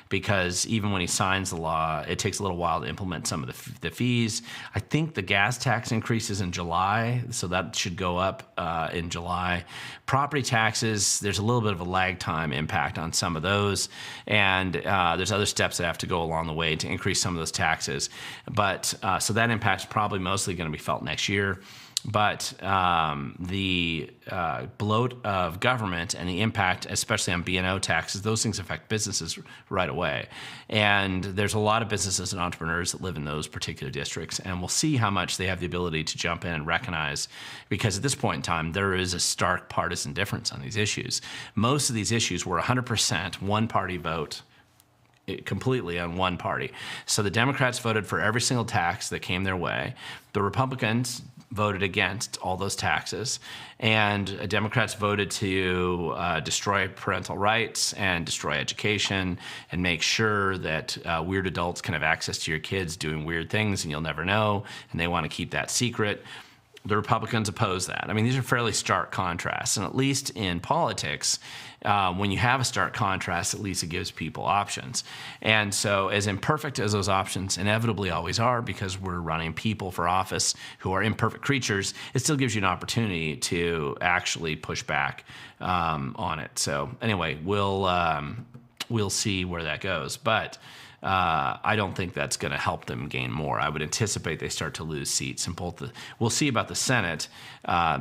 because even when he signs the law, it takes a little while to implement some of the fees. I think the gas tax increases in July, so that should go up in July. Property taxes, there's a little bit of a lag time impact on some of those, and there's other steps that have to go along the way to increase some of those taxes. But so that impact's probably mostly going to be felt next year. But the bloat of government and the impact, especially on B&O taxes, those things affect businesses right away. And there's a lot of businesses and entrepreneurs that live in those particular districts. And we'll see how much they have the ability to jump in and recognize, because at this point in time, there is a stark partisan difference on these issues. Most of these issues were 100% one-party vote, completely on one party. So the Democrats voted for every single tax that came their way. The Republicans voted against all those taxes, and Democrats voted to destroy parental rights and destroy education and make sure that weird adults can have access to your kids doing weird things and you'll never know, and they want to keep that secret. The Republicans oppose that. I mean, these are fairly stark contrasts, and at least in politics, when you have a stark contrast, at least it gives people options. And so as imperfect as those options inevitably always are, because we're running people for office who are imperfect creatures, it still gives you an opportunity to actually push back on it. So anyway, we'll see where that goes. But I don't think that's going to help them gain more. I would anticipate they start to lose seats in both we'll see about the Senate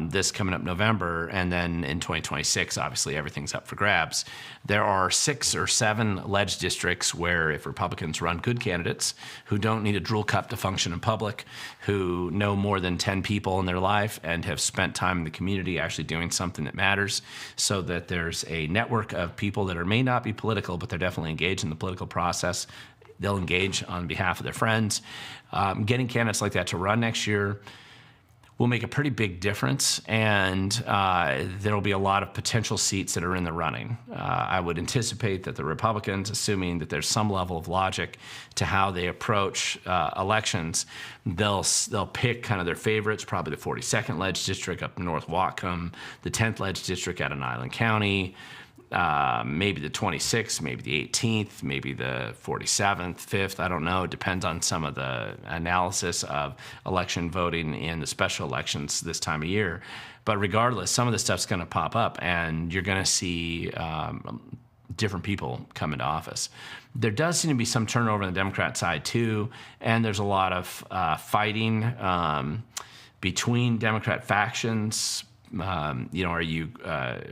this coming up November, and then in 2026, obviously everything's up for grabs. There are 6 or 7 ledge districts where if Republicans run good candidates who don't need a drool cup to function in public, who know more than 10 people in their life and have spent time in the community actually doing something that matters, so that there's a network of people that may not be political, but they're definitely engaged in the political process. They'll engage on behalf of their friends. Getting candidates like that to run next year will make a pretty big difference, and there will be a lot of potential seats that are in the running. I would anticipate that the Republicans, assuming that there's some level of logic to how they approach elections, they'll pick kind of their favorites, probably the 42nd Ledge District up in North Whatcom, the 10th Ledge District out in Island County, maybe the 26th, maybe the 18th, maybe the 47th, 5th, I don't know. It depends on some of the analysis of election voting in the special elections this time of year. But regardless, some of the stuff's going to pop up, and you're going to see different people come into office. There does seem to be some turnover on the Democrat side too, and there's a lot of fighting between Democrat factions. Are you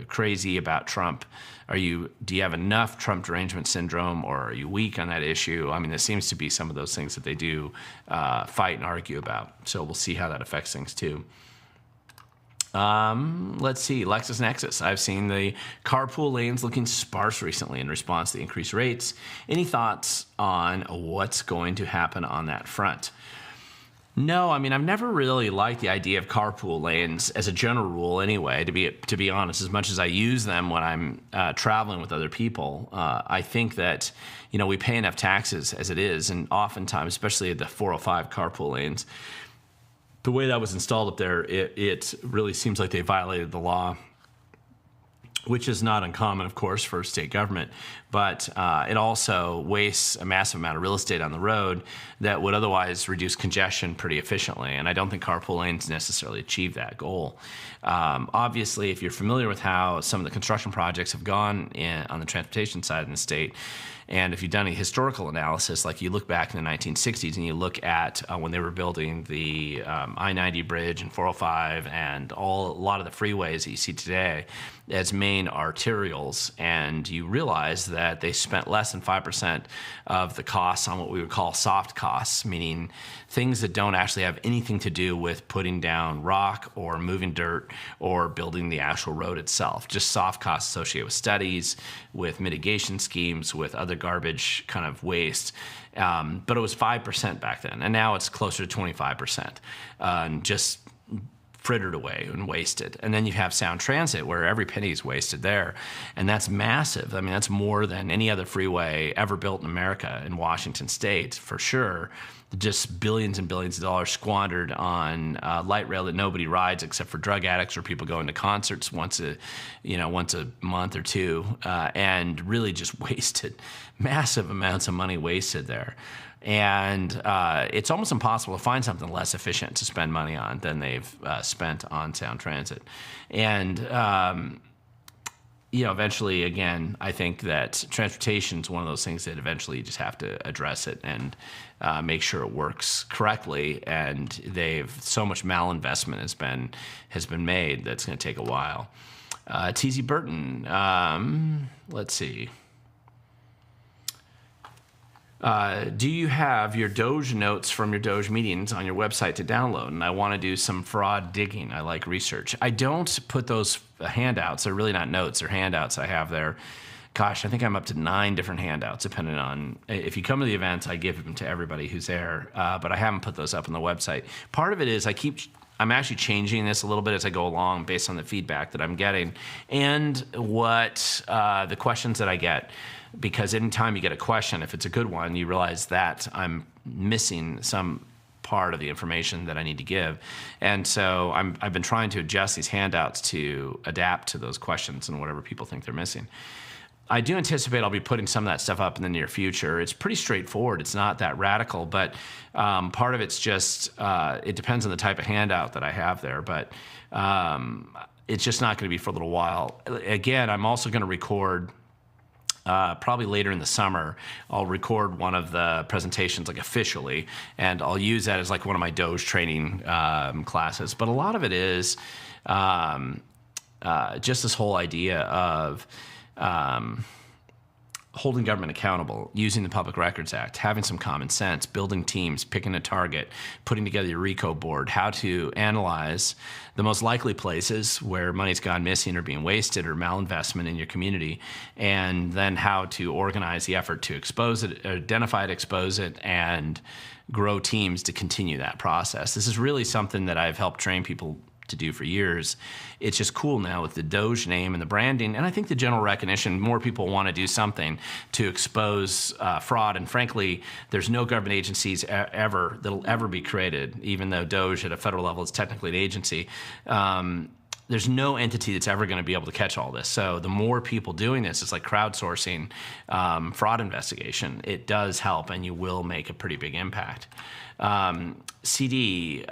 crazy about Trump? Do you have enough Trump derangement syndrome, or are you weak on that issue? I mean, there seems to be some of those things that they do fight and argue about. So we'll see how that affects things too. Let's see, LexisNexis. I've seen the carpool lanes looking sparse recently in response to the increased rates. Any thoughts on what's going to happen on that front? No, I mean, I've never really liked the idea of carpool lanes as a general rule anyway, to be honest, as much as I use them when I'm traveling with other people. I think that, we pay enough taxes as it is, and oftentimes, especially at the 405 carpool lanes, the way that was installed up there, it really seems like they violated the law, which is not uncommon, of course, for state government, but it also wastes a massive amount of real estate on the road that would otherwise reduce congestion pretty efficiently, and I don't think carpool lanes necessarily achieve that goal. Obviously, if you're familiar with how some of the construction projects have gone on the transportation side in the state, and if you've done any historical analysis, like you look back in the 1960s and you look at when they were building the I-90 bridge and 405 and a lot of the freeways that you see today as main arterials, and you realize that they spent less than 5% of the costs on what we would call soft costs, meaning things that don't actually have anything to do with putting down rock or moving dirt or building the actual road itself. Just soft costs associated with studies, with mitigation schemes, with other garbage kind of waste. But it was 5% back then, and now it's closer to 25%. Just frittered away and wasted. And then you have Sound Transit, where every penny is wasted there, and that's massive. I mean, that's more than any other freeway ever built in America, in Washington State, for sure. Just billions and billions of dollars squandered on light rail that nobody rides except for drug addicts or people going to concerts once a month or two, and really just wasted massive amounts of money wasted there. And it's almost impossible to find something less efficient to spend money on than they've spent on Sound Transit. And eventually, again, I think that transportation is one of those things that eventually you just have to address it and make sure it works correctly. And so much malinvestment has been made that's going to take a while. TZ Burton, let's see. Do you have your Doge notes from your Doge meetings on your website to download? And I want to do some fraud digging. I like research. I don't put those handouts. They're really not notes. They're handouts I have there. Gosh, I think I'm up to 9 different handouts, depending on, if you come to the event, I give them to everybody who's there. But I haven't put those up on the website. Part of it is I'm actually changing this a little bit as I go along based on the feedback that I'm getting and what the questions that I get. Because anytime you get a question, if it's a good one, you realize that I'm missing some part of the information that I need to give. And so I've been trying to adjust these handouts to adapt to those questions and whatever people think they're missing. I do anticipate I'll be putting some of that stuff up in the near future. It's pretty straightforward. It's not that radical, but part of it's just, it depends on the type of handout that I have there. But it's just not going to be for a little while. Again, I'm also going to record probably later in the summer, I'll record one of the presentations like officially, and I'll use that as like one of my Doge training classes. But a lot of it is just this whole idea of holding government accountable, using the Public Records Act, having some common sense, building teams, picking a target, putting together your RICO board, how to analyze the most likely places where money's gone missing or being wasted or malinvestment in your community, and then how to organize the effort to expose it, identify it, expose it, and grow teams to continue that process. This is really something that I've helped train people to do for years. It's just cool now with the Doge name and the branding, and I think the general recognition, more people want to do something to expose fraud, and frankly, there's no government agencies that'll ever be created, even though Doge at a federal level is technically an agency. There's no entity that's ever going to be able to catch all this. So the more people doing this, it's like crowdsourcing fraud investigation. It does help, and you will make a pretty big impact. CD,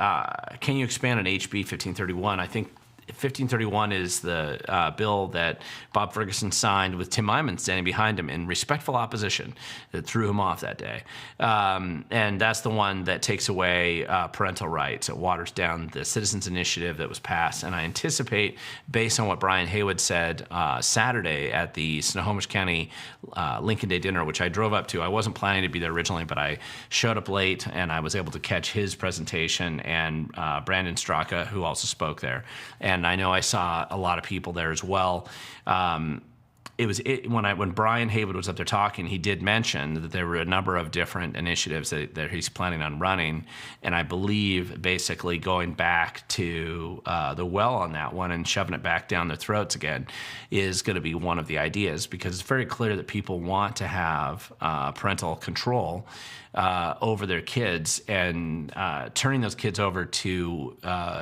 can you expand on HB 1531? I think 1531 is the bill that Bob Ferguson signed with Tim Eyman standing behind him in respectful opposition that threw him off that day. And that's the one that takes away parental rights. It waters down the Citizens Initiative that was passed. And I anticipate, based on what Brian Haywood said Saturday at the Snohomish County Lincoln Day dinner, which I drove up to. I wasn't planning to be there originally, but I showed up late and I was able to catch his presentation and Brandon Straka, who also spoke there. And I know I saw a lot of people there as well. When Brian Haywood was up there talking, he did mention that there were a number of different initiatives that he's planning on running, and I believe basically going back to the well on that one and shoving it back down their throats again is going to be one of the ideas, because it's very clear that people want to have parental control over their kids, and turning those kids over to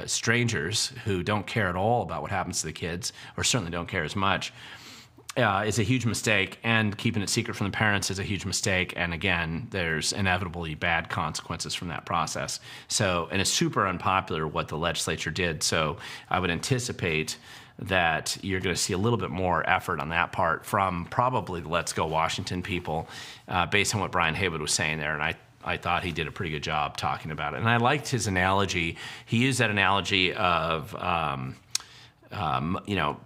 strangers who don't care at all about what happens to the kids, or certainly don't care as much, is a huge mistake, and keeping it secret from the parents is a huge mistake. And again, there's inevitably bad consequences from that process. So, and it's super unpopular what the legislature did. So I would anticipate that you're going to see a little bit more effort on that part from probably the Let's Go Washington people, based on what Brian Haywood was saying there. And I thought he did a pretty good job talking about it. And I liked his analogy. He used that analogy of,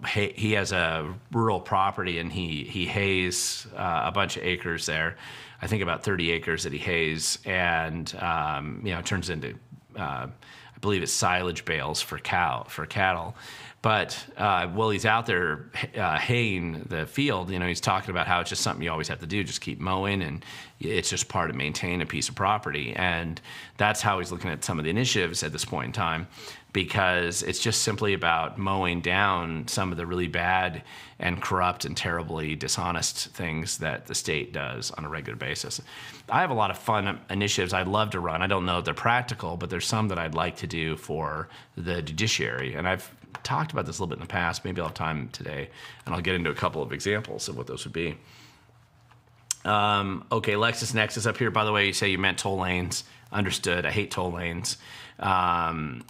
he has a rural property and he hays a bunch of acres there. I think about 30 acres that he hays, and turns into I believe it's silage bales for cattle. But while he's out there haying the field, he's talking about how it's just something you always have to do, just keep mowing, and it's just part of maintaining a piece of property. And that's how he's looking at some of the initiatives at this point in time, because it's just simply about mowing down some of the really bad and corrupt and terribly dishonest things that the state does on a regular basis. I have a lot of fun initiatives I'd love to run. I don't know if they're practical, but there's some that I'd like to do for the judiciary. And I've talked about this a little bit in the past. Maybe I'll have time today, and I'll get into a couple of examples of what those would be. Okay, LexisNexis up here. By the way, you say you meant toll lanes. Understood. I hate toll lanes. I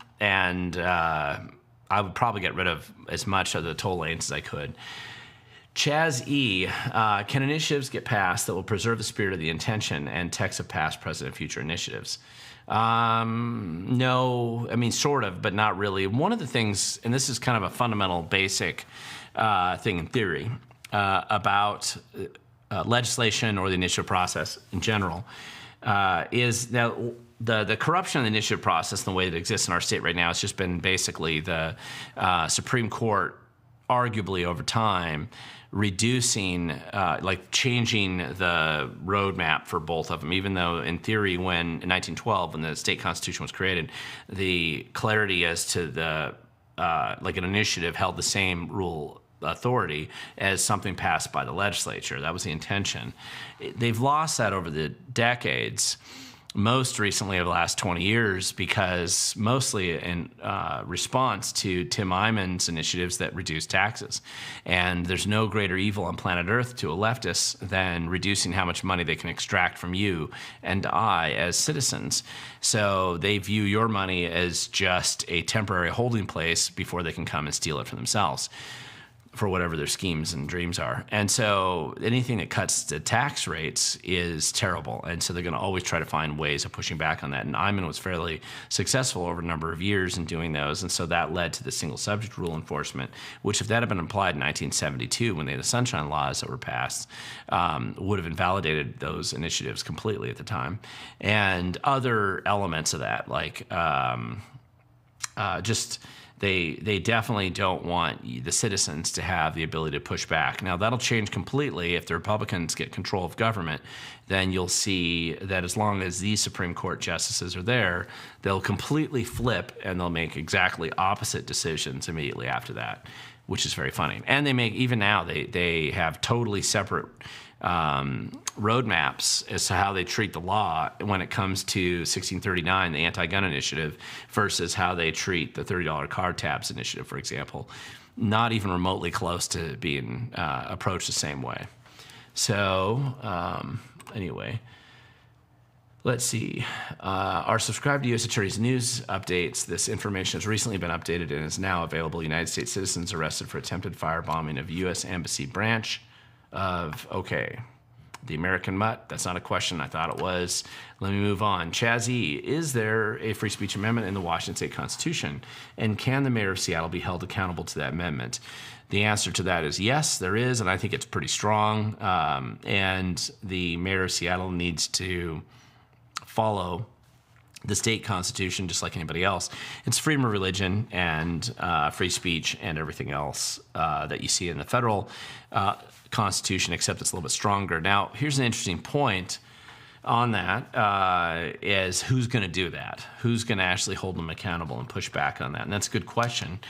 would probably get rid of as much of the toll lanes as I could. Chaz E, can initiatives get passed that will preserve the spirit of the intention and text of past, present, and future initiatives? No, I mean, sort of, but not really. One of the things, and this is kind of a fundamental, basic thing in theory about legislation or the initiative process in general, is that the corruption of the initiative process and the way that exists in our state right now has just been basically the Supreme Court, arguably over time, reducing, changing the roadmap for both of them, even though in theory in 1912, when the state constitution was created, the clarity as to the, an initiative held the same rule authority as something passed by the legislature. That was the intention. They've lost that over the decades, most recently over the last 20 years, because mostly in response to Tim Eyman's initiatives that reduce taxes. And there's no greater evil on planet Earth to a leftist than reducing how much money they can extract from you and I as citizens. So they view your money as just a temporary holding place before they can come and steal it for themselves. for whatever their schemes and dreams are. And so anything that cuts the tax rates is terrible. And so they're going to always try to find ways of pushing back on that. And Eyman was fairly successful over a number of years in doing those. And so that led to the single subject rule enforcement, which if that had been applied in 1972 when they had the Sunshine Laws that were passed, would have invalidated those initiatives completely at the time. And other elements of that, like They definitely don't want the citizens to have the ability to push back. Now, that'll change completely if the Republicans get control of government. Then you'll see that as long as these Supreme Court justices are there, they'll completely flip and they'll make exactly opposite decisions immediately after that, which is very funny. And they make, even now, they have totally separate roadmaps as to how they treat the law when it comes to 1639, the anti-gun initiative, versus how they treat the $30 car tabs initiative, for example. Not even remotely close to being approached the same way. So anyway, let's see. Our subscribe to U.S. Attorney's News updates. This information has recently been updated and is now available. United States citizens arrested for attempted firebombing of U.S. Embassy branch of, okay, the American Mutt. That's not a question. I thought it was. Let me move on. Chazzy, is there a free speech amendment in the Washington State Constitution? And can the mayor of Seattle be held accountable to that amendment? The answer to that is yes, there is, and I think it's pretty strong. And the mayor of Seattle needs to follow the state constitution just like anybody else. It's freedom of religion and free speech and everything else that you see in the federal constitution, except it's a little bit stronger. Now, here's an interesting point on that, is who's going to do that? Who's going to actually hold them accountable and push back on that? And that's a good question.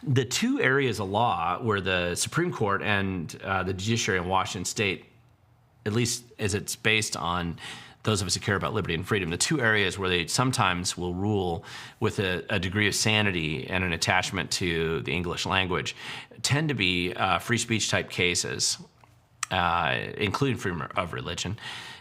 The two areas of law where the Supreme Court and the judiciary in Washington State, at least as it's based on those of us who care about liberty and freedom, the two areas where they sometimes will rule with a degree of sanity and an attachment to the English language tend to be free speech type cases, including freedom of religion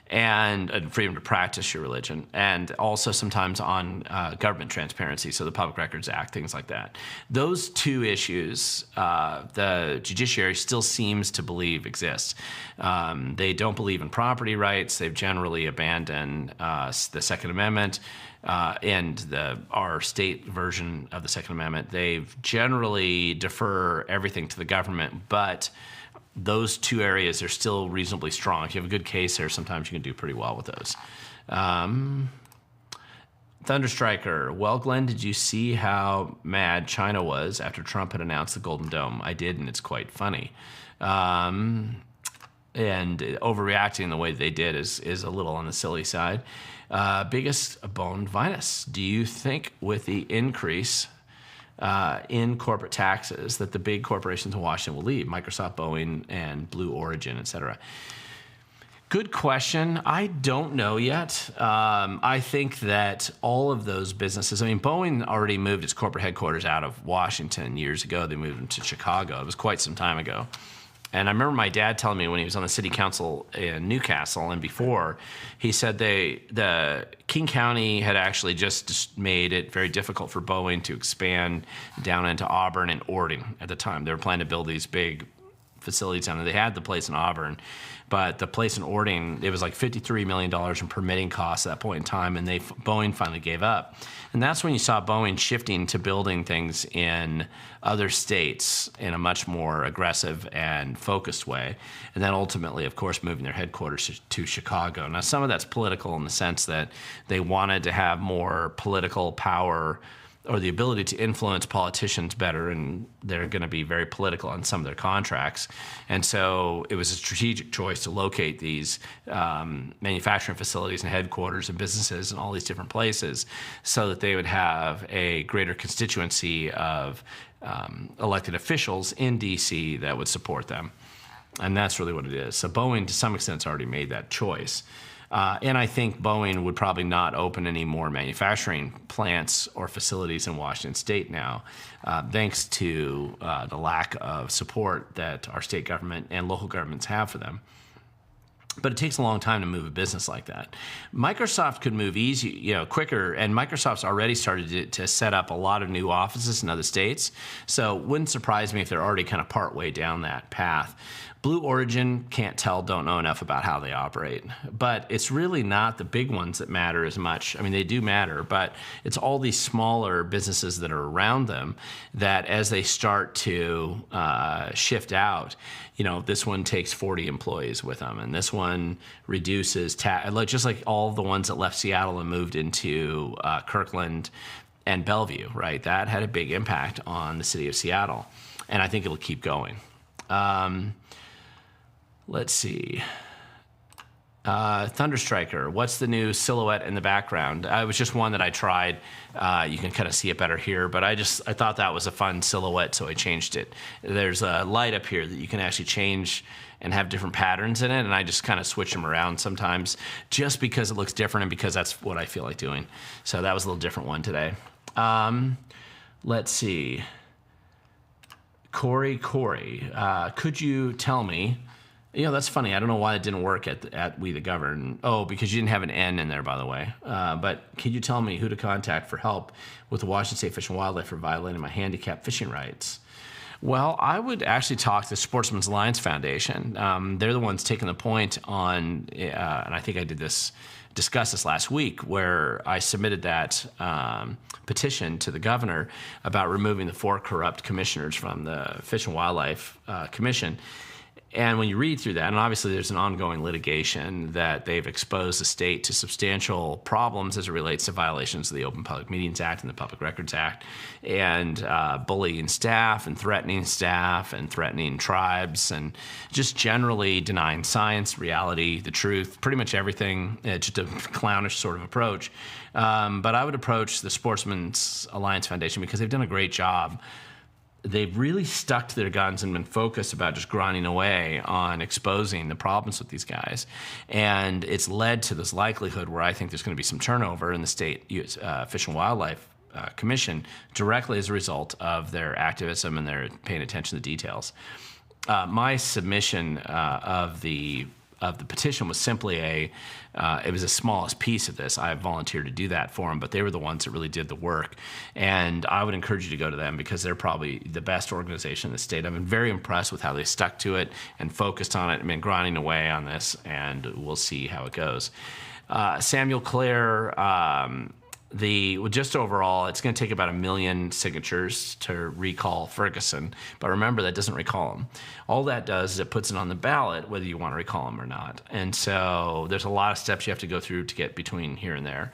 and freedom to practice your religion, and also sometimes on government transparency, so the Public Records Act, things like that. Those two issues, the judiciary still seems to believe exist. They don't believe in property rights. They've generally abandoned the Second Amendment and our state version of the Second Amendment. They generally defer everything to the government, but those two areas are still reasonably strong. If you have a good case there, sometimes you can do pretty well with those. Thunderstriker, well, Glenn, did you see how mad China was after Trump had announced the Golden Dome? I did, and it's quite funny. And overreacting the way they did is a little on the silly side. Biggest bone Vinus, do you think with the increase in corporate taxes that the big corporations in Washington will leave, Microsoft, Boeing, and Blue Origin, et cetera? Good question. I don't know yet. I think that all of those businesses, I mean, Boeing already moved its corporate headquarters out of Washington years ago. They moved them to Chicago. It was quite some time ago. And I remember my dad telling me when he was on the city council in Newcastle and before, he said the King County had actually just made it very difficult for Boeing to expand down into Auburn and Ording at the time. They were planning to build these big facilities down there. They had the place in Auburn, but the place in Ording, it was like $53 million in permitting costs at that point in time, and Boeing finally gave up. And that's when you saw Boeing shifting to building things in other states in a much more aggressive and focused way. And then ultimately, of course, moving their headquarters to Chicago. Now, some of that's political in the sense that they wanted to have more political power or the ability to influence politicians better, and they're going to be very political on some of their contracts. And so it was a strategic choice to locate these manufacturing facilities and headquarters and businesses in all these different places so that they would have a greater constituency of elected officials in D.C. that would support them. And that's really what it is. So Boeing, to some extent, has already made that choice. And I think Boeing would probably not open any more manufacturing plants or facilities in Washington State now, thanks to the lack of support that our state government and local governments have for them. But it takes a long time to move a business like that. Microsoft could move quicker, and Microsoft's already started to set up a lot of new offices in other states. So it wouldn't surprise me if they're already kind of part way down that path. Blue Origin, can't tell, don't know enough about how they operate. But it's really not the big ones that matter as much. I mean, they do matter, but it's all these smaller businesses that are around them that as they start to shift out, this one takes 40 employees with them, and this one reduces, just like all the ones that left Seattle and moved into Kirkland and Bellevue, right? That had a big impact on the city of Seattle, and I think it'll keep going. Let's see. Thunderstriker, what's the new silhouette in the background? It was just one that I tried. You can kind of see it better here, but I thought that was a fun silhouette, so I changed it. There's a light up here that you can actually change and have different patterns in it, and I just kind of switch them around sometimes just because it looks different and because that's what I feel like doing. So that was a little different one today. Let's see. Corey, could you tell me, that's funny. I don't know why it didn't work at We the Govern. Oh, because you didn't have an N in there, by the way. But can you tell me who to contact for help with the Washington State Fish and Wildlife for violating my handicap fishing rights? Well, I would actually talk to the Sportsman's Alliance Foundation. They're the ones taking the point on, and I think I discussed this last week, where I submitted that petition to the governor about removing the 4 corrupt commissioners from the Fish and Wildlife Commission. And when you read through that, and obviously there's an ongoing litigation that they've exposed the state to substantial problems as it relates to violations of the Open Public Meetings Act and the Public Records Act, and bullying staff and threatening tribes, and just generally denying science, reality, the truth, pretty much everything, just a clownish sort of approach. But I would approach the Sportsman's Alliance Foundation because they've done a great job. They've really stuck to their guns and been focused about just grinding away on exposing the problems with these guys. And it's led to this likelihood where I think there's going to be some turnover in the state Fish and Wildlife Commission directly as a result of their activism and their paying attention to the details. My submission of the petition was simply it was the smallest piece of this. I volunteered to do that for them, but they were the ones that really did the work. And I would encourage you to go to them because they're probably the best organization in the state. I've been very impressed with how they stuck to it and focused on it and been grinding away on this, and we'll see how it goes. Samuel Clare, just overall, it's going to take about 1 million signatures to recall Ferguson. But remember, that doesn't recall him. All that does is it puts it on the ballot whether you want to recall him or not. And so there's a lot of steps you have to go through to get between here and there.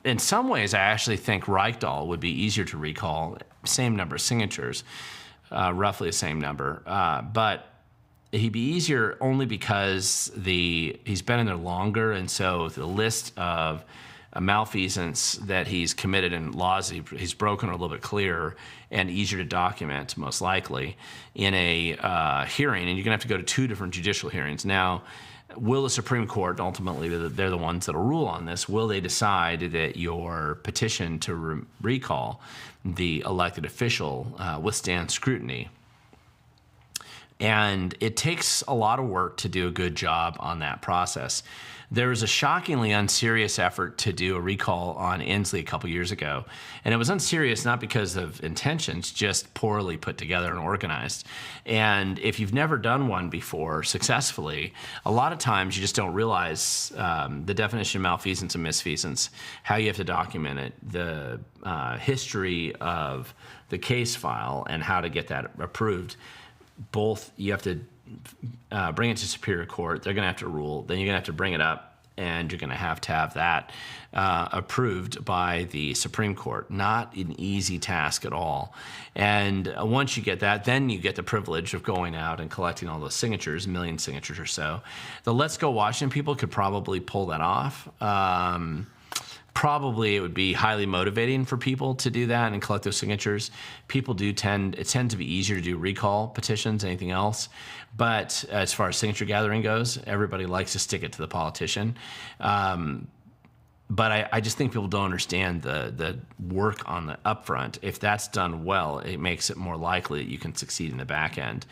In some ways, I actually think Reichdahl would be easier to recall. Same number of signatures, roughly the same number. But he'd be easier only because he's been in there longer, and so the list of malfeasance that he's committed and laws he's broken are a little bit clearer and easier to document, most likely, in a hearing. And you're going to have to go to 2 different judicial hearings. Now, will the Supreme Court, ultimately, they're the ones that will rule on this, will they decide that your petition to recall the elected official withstands scrutiny? And it takes a lot of work to do a good job on that process. There was a shockingly unserious effort to do a recall on Inslee a couple years ago. And it was unserious not because of intentions, just poorly put together and organized. And if you've never done one before successfully, a lot of times you just don't realize the definition of malfeasance and misfeasance, how you have to document it, the history of the case file, and how to get that approved. Both, you have to bring it to Superior Court. They're going to have to rule. Then you're going to have to bring it up, and you're going to have that approved by the Supreme Court. Not an easy task at all. And once you get that, then you get the privilege of going out and collecting all those signatures, 1 million signatures or so. The Let's Go Washington people could probably pull that off. Probably it would be highly motivating for people to do that and collect those signatures. People it tends to be easier to do recall petitions than anything else. But as far as signature gathering goes, everybody likes to stick it to the politician. But I just think people don't understand the work on the upfront. If that's done well, it makes it more likely that you can succeed in the back end.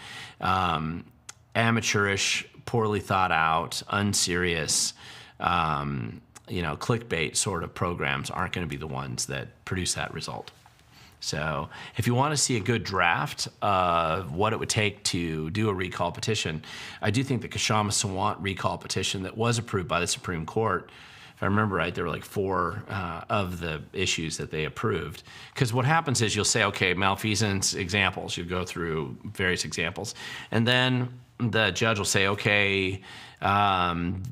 Amateurish poorly thought out, unserious, clickbait sort of programs aren't going to be the ones that produce that result. So if you want to see a good draft of what it would take to do a recall petition, I do think the Kashama-Sawant recall petition that was approved by the Supreme Court, if I remember right, there were like 4 of the issues that they approved. Because what happens is you'll say, okay, malfeasance examples. You go through various examples. And then the judge will say, okay,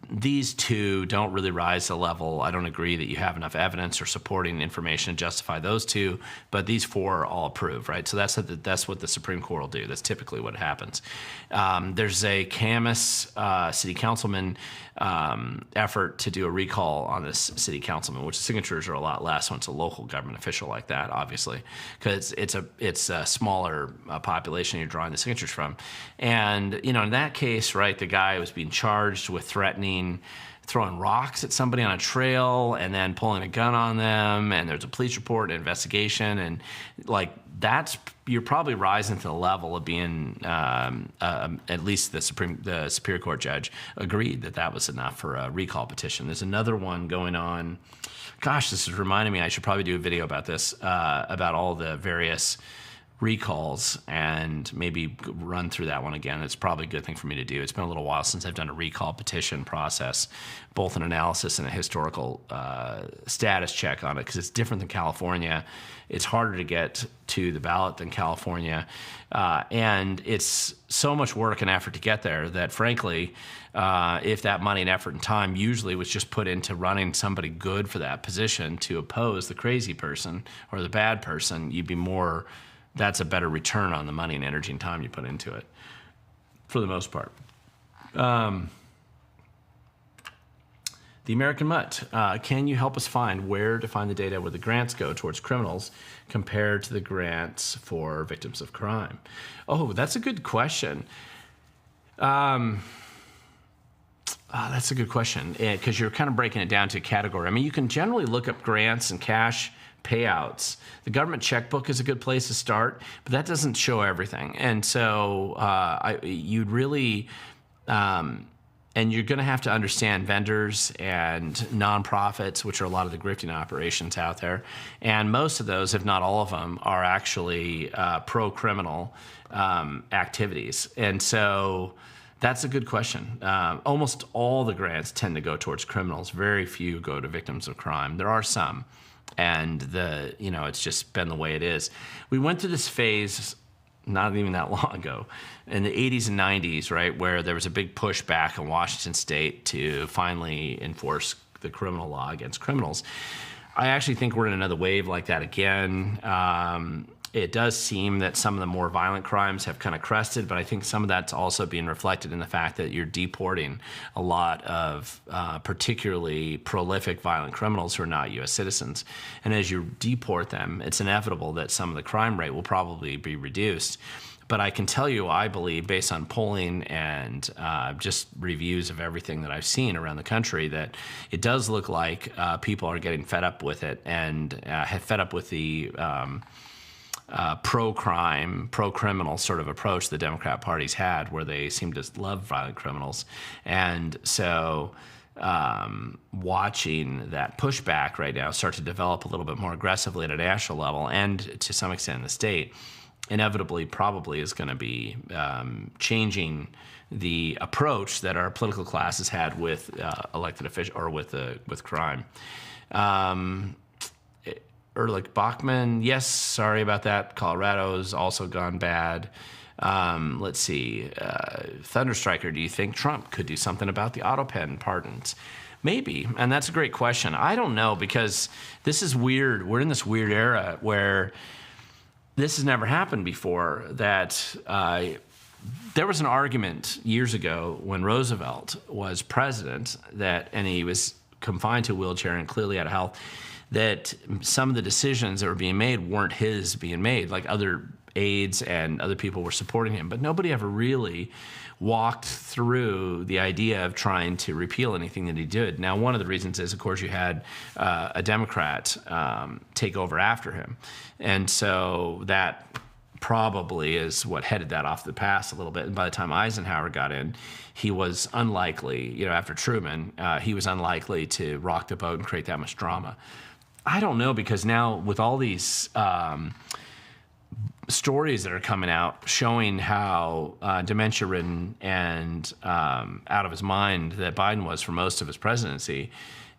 these 2 don't really rise to the level. I don't agree that you have enough evidence or supporting information to justify those 2, but these 4 are all approved, right? So that's what the Supreme Court will do. That's typically what happens. There's a Camas city councilman effort to do a recall on this city councilman, which the signatures are a lot less when it's a local government official like that, obviously, because it's a smaller population you're drawing the signatures from. And, in that case, right, the guy was being charged with throwing rocks at somebody on a trail and then pulling a gun on them, and there's a police report and investigation, and you're probably rising to the level of being at least the Superior Court judge agreed that was enough for a recall petition. There's another one going on. Gosh, this is reminding me I should probably do a video about this, about all the various recalls, and maybe run through that one again. It's probably a good thing for me to do. It's been a little while since I've done a recall petition process, both an analysis and a historical status check on it, because it's different than California. It's harder to get to the ballot than California, and it's so much work and effort to get there that, frankly, if that money and effort and time usually was just put into running somebody good for that position to oppose the crazy person or the bad person, that's a better return on the money and energy and time you put into it, for the most part. The American Mutt, can you help us find where to find the data where the grants go towards criminals compared to the grants for victims of crime? Oh, that's a good question. That's a good question, because you're kind of breaking it down to a category. I mean, you can generally look up grants and cash payouts. The government checkbook is a good place to start, but that doesn't show everything. And so you'd really, and you're going to have to understand vendors and nonprofits, which are a lot of the grifting operations out there. And most of those, if not all of them, are actually pro-criminal activities. And so that's a good question. Almost all the grants tend to go towards criminals. Very few go to victims of crime. There are some. And it's just been the way it is. We went through this phase not even that long ago in the 80s and 90s, right, where there was a big pushback in Washington State to finally enforce the criminal law against criminals. I actually think we're in another wave like that again. It does seem that some of the more violent crimes have kind of crested, but I think some of that's also being reflected in the fact that you're deporting a lot of particularly prolific violent criminals who are not U.S. citizens. And as you deport them, it's inevitable that some of the crime rate will probably be reduced. But I can tell you, I believe, based on polling and just reviews of everything that I've seen around the country, that it does look like people are getting fed up with it and have fed up with the pro-crime, pro-criminal sort of approach the Democrat Party's had, where they seem to love violent criminals. And so watching that pushback right now start to develop a little bit more aggressively at a national level and to some extent in the state, inevitably probably is going to be changing the approach that our political class has had with elected officials or with crime. Ehrlich Bachman, yes, sorry about that. Colorado's also gone bad. Let's see. Thunderstriker, do you think Trump could do something about the auto pen pardons? Maybe, and that's a great question. I don't know, because this is weird. We're in this weird era where this has never happened before, that there was an argument years ago when Roosevelt was president, and he was confined to a wheelchair and clearly out of health, that some of the decisions that were being made weren't his being made, like other aides and other people were supporting him. But nobody ever really walked through the idea of trying to repeal anything that he did. Now, one of the reasons is, of course, you had a Democrat take over after him. And so that probably is what headed that off the pass a little bit. And by the time Eisenhower got in, he was unlikely, after Truman, he was unlikely to rock the boat and create that much drama. I don't know, because now with all these stories that are coming out showing how dementia-ridden and out of his mind that Biden was for most of his presidency,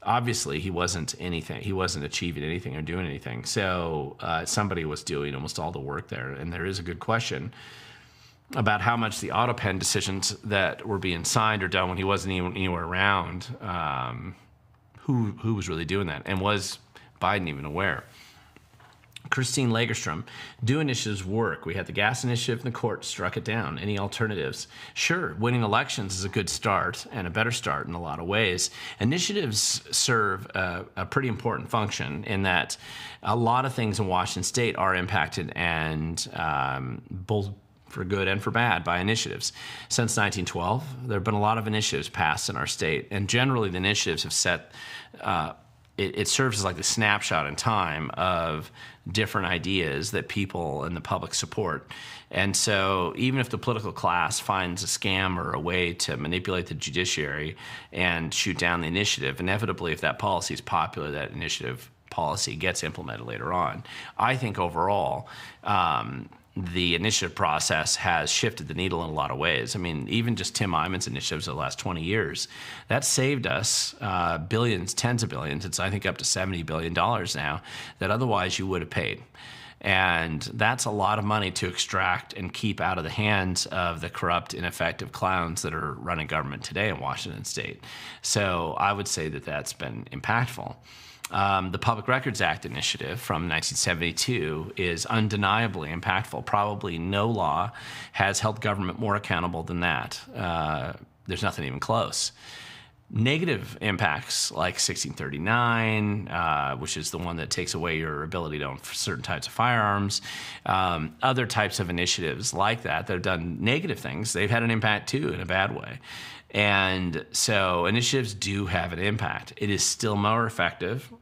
obviously he wasn't anything. He wasn't achieving anything or doing anything. So somebody was doing almost all the work there. And there is a good question about how much the auto pen decisions that were being signed or done when he wasn't even anywhere around, who was really doing that, and was Biden even aware? Christine Lagerstrom, do initiatives work? We had the gas initiative and the court struck it down. Any alternatives? Sure, winning elections is a good start and a better start in a lot of ways. Initiatives serve a pretty important function in that a lot of things in Washington state are impacted and both for good and for bad by initiatives. Since 1912, there have been a lot of initiatives passed in our state, and generally the initiatives have set it serves as like the snapshot in time of different ideas that people and the public support. And so even if the political class finds a scam or a way to manipulate the judiciary and shoot down the initiative, inevitably, if that policy is popular, that initiative policy gets implemented later on. I think overall, the initiative process has shifted the needle in a lot of ways. I mean, even just Tim Eyman's initiatives of the last 20 years, that saved us billions, tens of billions. It's, I think, up to $70 billion now that otherwise you would have paid. And that's a lot of money to extract and keep out of the hands of the corrupt, ineffective clowns that are running government today in Washington state. So I would say that that's been impactful. The Public Records Act initiative from 1972 is undeniably impactful. Probably no law has held government more accountable than that. There's nothing even close. Negative impacts like 1639, which is the one that takes away your ability to own certain types of firearms, other types of initiatives like that have done negative things, they've had an impact too in a bad way. And so initiatives do have an impact. It is still more effective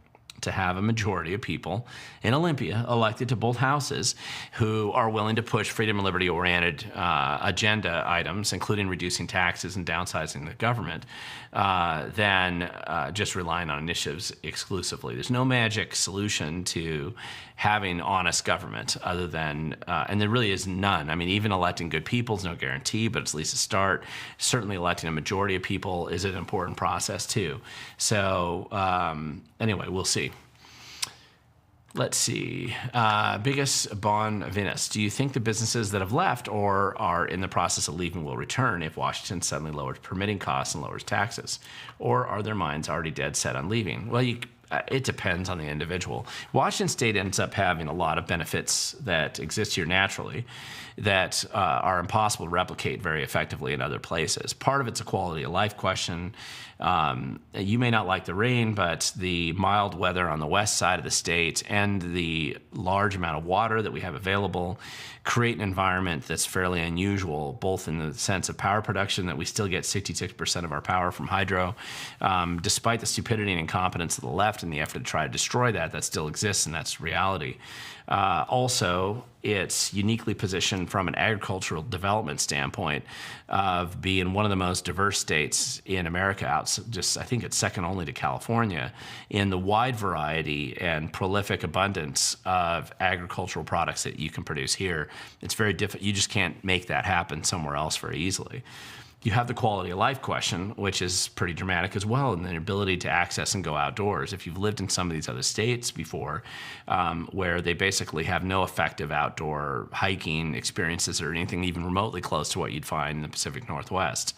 to have a majority of people in Olympia elected to both houses who are willing to push freedom and liberty-oriented agenda items, including reducing taxes and downsizing the government, than just relying on initiatives exclusively. There's no magic solution to having honest government other than, and there really is none. I mean, even electing good people is no guarantee, but it's at least a start. Certainly electing a majority of people is an important process too. So anyway, we'll see. Let's see. Biggest Bon Venus. Do you think the businesses that have left or are in the process of leaving will return if Washington suddenly lowers permitting costs and lowers taxes? Or are their minds already dead set on leaving? Well, it depends on the individual. Washington state ends up having a lot of benefits that exist here naturally that are impossible to replicate very effectively in other places. Part of it's a quality of life question. You may not like the rain, but the mild weather on the west side of the state and the large amount of water that we have available create an environment that's fairly unusual, both in the sense of power production, that we still get 66% of our power from hydro. Despite the stupidity and incompetence of the left and the effort to try to destroy that, that still exists, and that's reality. Also, it's uniquely positioned from an agricultural development standpoint of being one of the most diverse states in America. I think it's second only to California in the wide variety and prolific abundance of agricultural products that you can produce here. It's very difficult. You just can't make that happen somewhere else very easily. You have the quality of life question, which is pretty dramatic as well, and the ability to access and go outdoors. If you've lived in some of these other states before, where they basically have no effective outdoor hiking experiences or anything even remotely close to what you'd find in the Pacific Northwest,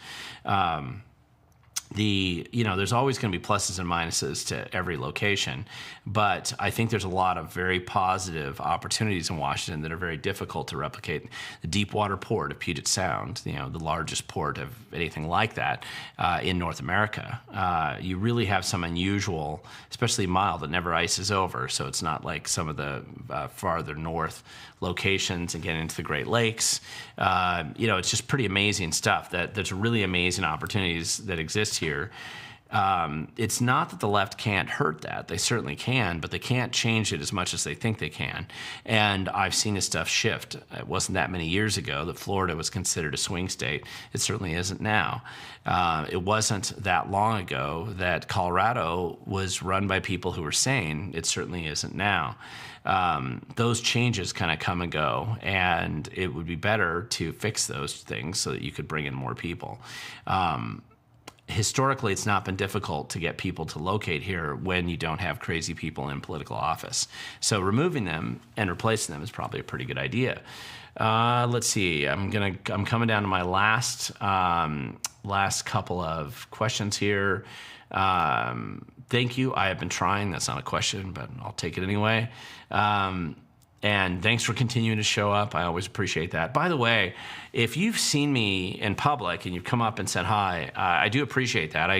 there's always going to be pluses and minuses to every location, but I think there's a lot of very positive opportunities in Washington that are very difficult to replicate. The deepwater port of Puget Sound, the largest port of anything like that in North America. You really have some unusual, especially mild, that never ices over, so it's not like some of the farther north locations and getting into the Great Lakes. It's just pretty amazing stuff. There's really amazing opportunities that exist here. It's not that the left can't hurt that. They certainly can, but they can't change it as much as they think they can. And I've seen this stuff shift. It wasn't that many years ago that Florida was considered a swing state. It certainly isn't now. It wasn't that long ago that Colorado was run by people who were sane. It certainly isn't now. Those changes kind of come and go, and it would be better to fix those things so that you could bring in more people. Historically, it's not been difficult to get people to locate here when you don't have crazy people in political office. So removing them and replacing them is probably a pretty good idea. Let's see. I'm coming down to my last couple of questions here. Thank you. I have been trying. That's not a question, but I'll take it anyway. And thanks for continuing to show up. I always appreciate that. By the way, if you've seen me in public and you've come up and said hi, I do appreciate that.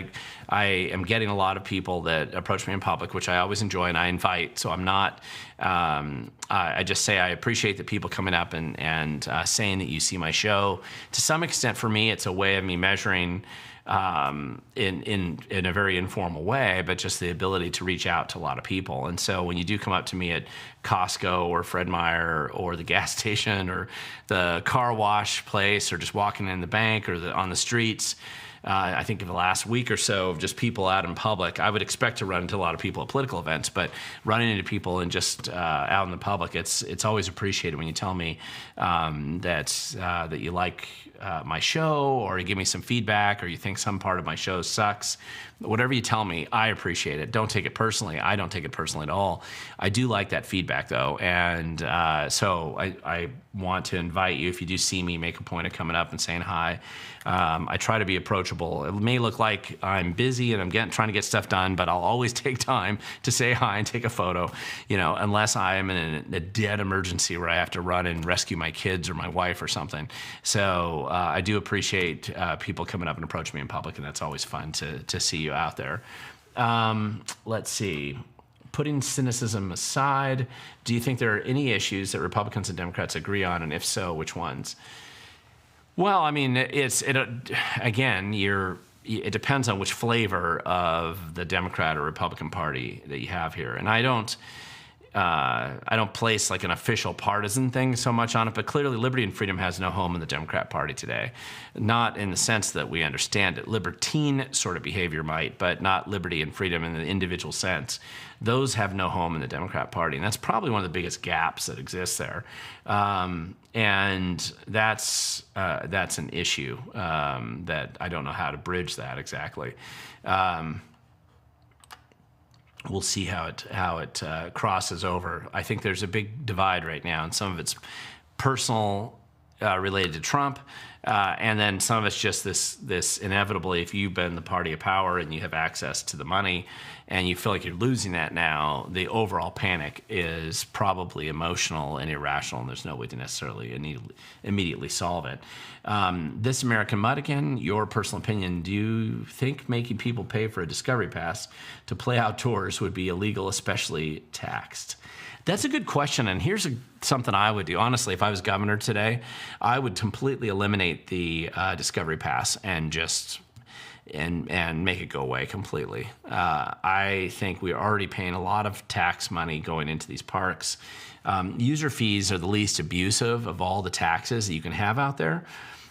I am getting a lot of people that approach me in public, which I always enjoy and I invite. So I'm not, I just say I appreciate the people coming up and saying that you see my show. To some extent, for me, it's a way of me measuring in a very informal way, but just the ability to reach out to a lot of people. And so when you do come up to me at Costco or Fred Meyer or the gas station or the car wash place or just walking in the bank or on the streets, I think in the last week or so of just people out in public, I would expect to run into a lot of people at political events, but running into people and just out in the public, it's always appreciated when you tell me that you like my show, or you give me some feedback, or you think some part of my show sucks. Whatever you tell me, I appreciate it. Don't take it personally. I don't take it personally at all. I do like that feedback, though, and so I want to invite you, if you do see me, make a point of coming up and saying hi. I try to be approachable. It may look like I'm busy and I'm trying to get stuff done, but I'll always take time to say hi and take a photo, unless I am in a dead emergency where I have to run and rescue my kids or my wife or something. So I do appreciate people coming up and approaching me in public, and that's always fun to see you out there. Let's see. Putting cynicism aside, do you think there are any issues that Republicans and Democrats agree on, and if so, which ones? Well, I mean, it depends on which flavor of the Democrat or Republican Party that you have here, and I don't place like an official partisan thing so much on it, but clearly liberty and freedom has no home in the Democrat Party today. Not in the sense that we understand it. Libertine sort of behavior might, but not liberty and freedom in the individual sense. Those have no home in the Democrat Party, and that's probably one of the biggest gaps that exists there. And that's an issue that I don't know how to bridge that exactly. We'll see how it crosses over. I think there's a big divide right now, and some of it's personal related to Trump, and then some of it's just this inevitably, if you've been the party of power and you have access to the money and you feel like you're losing that now, the overall panic is probably emotional and irrational, and there's no way to necessarily immediately solve it. This American Mud again, your personal opinion, do you think making people pay for a Discovery Pass to play outdoors would be illegal, especially taxed? That's a good question, and here's something I would do. Honestly, if I was governor today, I would completely eliminate the Discovery Pass and just and make it go away completely. I think we're already paying a lot of tax money going into these parks. User fees are the least abusive of all the taxes that you can have out there.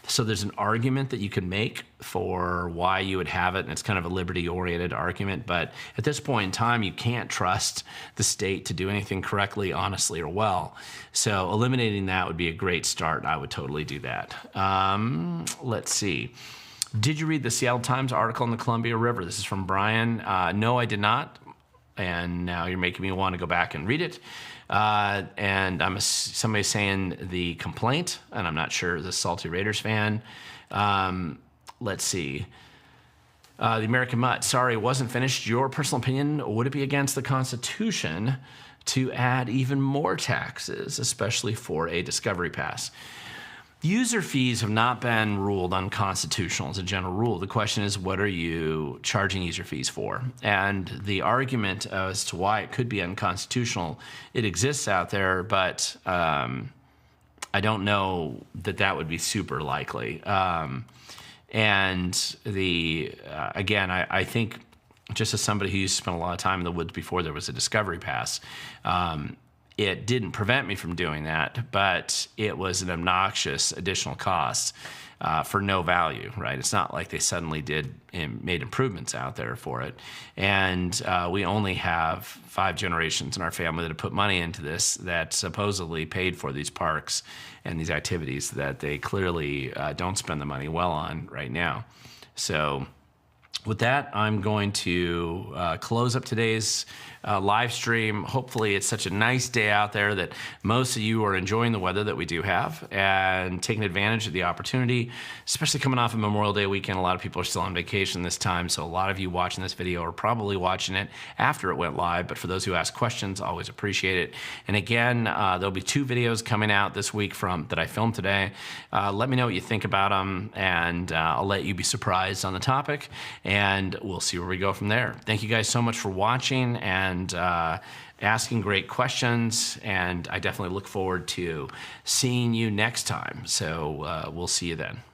So there's an argument that you can make for why you would have it, and it's kind of a liberty-oriented argument. But at this point in time, you can't trust the state to do anything correctly, honestly, or well. So eliminating that would be a great start. I would totally do that. Let's see. Did you read the Seattle Times article on the Columbia River? This is from Brian. No, I did not. And now you're making me want to go back and read it. And somebody saying the complaint, and I'm not sure, the Salty Raiders fan. Let's see. The American Mutt, sorry, it wasn't finished. Your personal opinion, would it be against the Constitution to add even more taxes, especially for a Discovery Pass? User fees have not been ruled unconstitutional as a general rule. The question is, what are you charging user fees for? And the argument as to why it could be unconstitutional, it exists out there, but I don't know that would be super likely. And again, I think just as somebody who used to spend a lot of time in the woods before there was a discovery pass, it didn't prevent me from doing that, but it was an obnoxious additional cost for no value, right? It's not like they suddenly made improvements out there for it. And we only have 5 generations in our family that have put money into this that supposedly paid for these parks and these activities that they clearly don't spend the money well on right now. So with that, I'm going to close up today's live stream. Hopefully it's such a nice day out there that most of you are enjoying the weather that we do have and taking advantage of the opportunity, especially coming off of Memorial Day weekend. A lot of people are still on vacation this time, so a lot of you watching this video are probably watching it after it went live, but for those who ask questions, always appreciate it. And again, there'll be 2 videos coming out this week that I filmed today. Let me know what you think about them, and I'll let you be surprised on the topic, and we'll see where we go from there. Thank you guys so much for watching and asking great questions, and I definitely look forward to seeing you next time. So we'll see you then.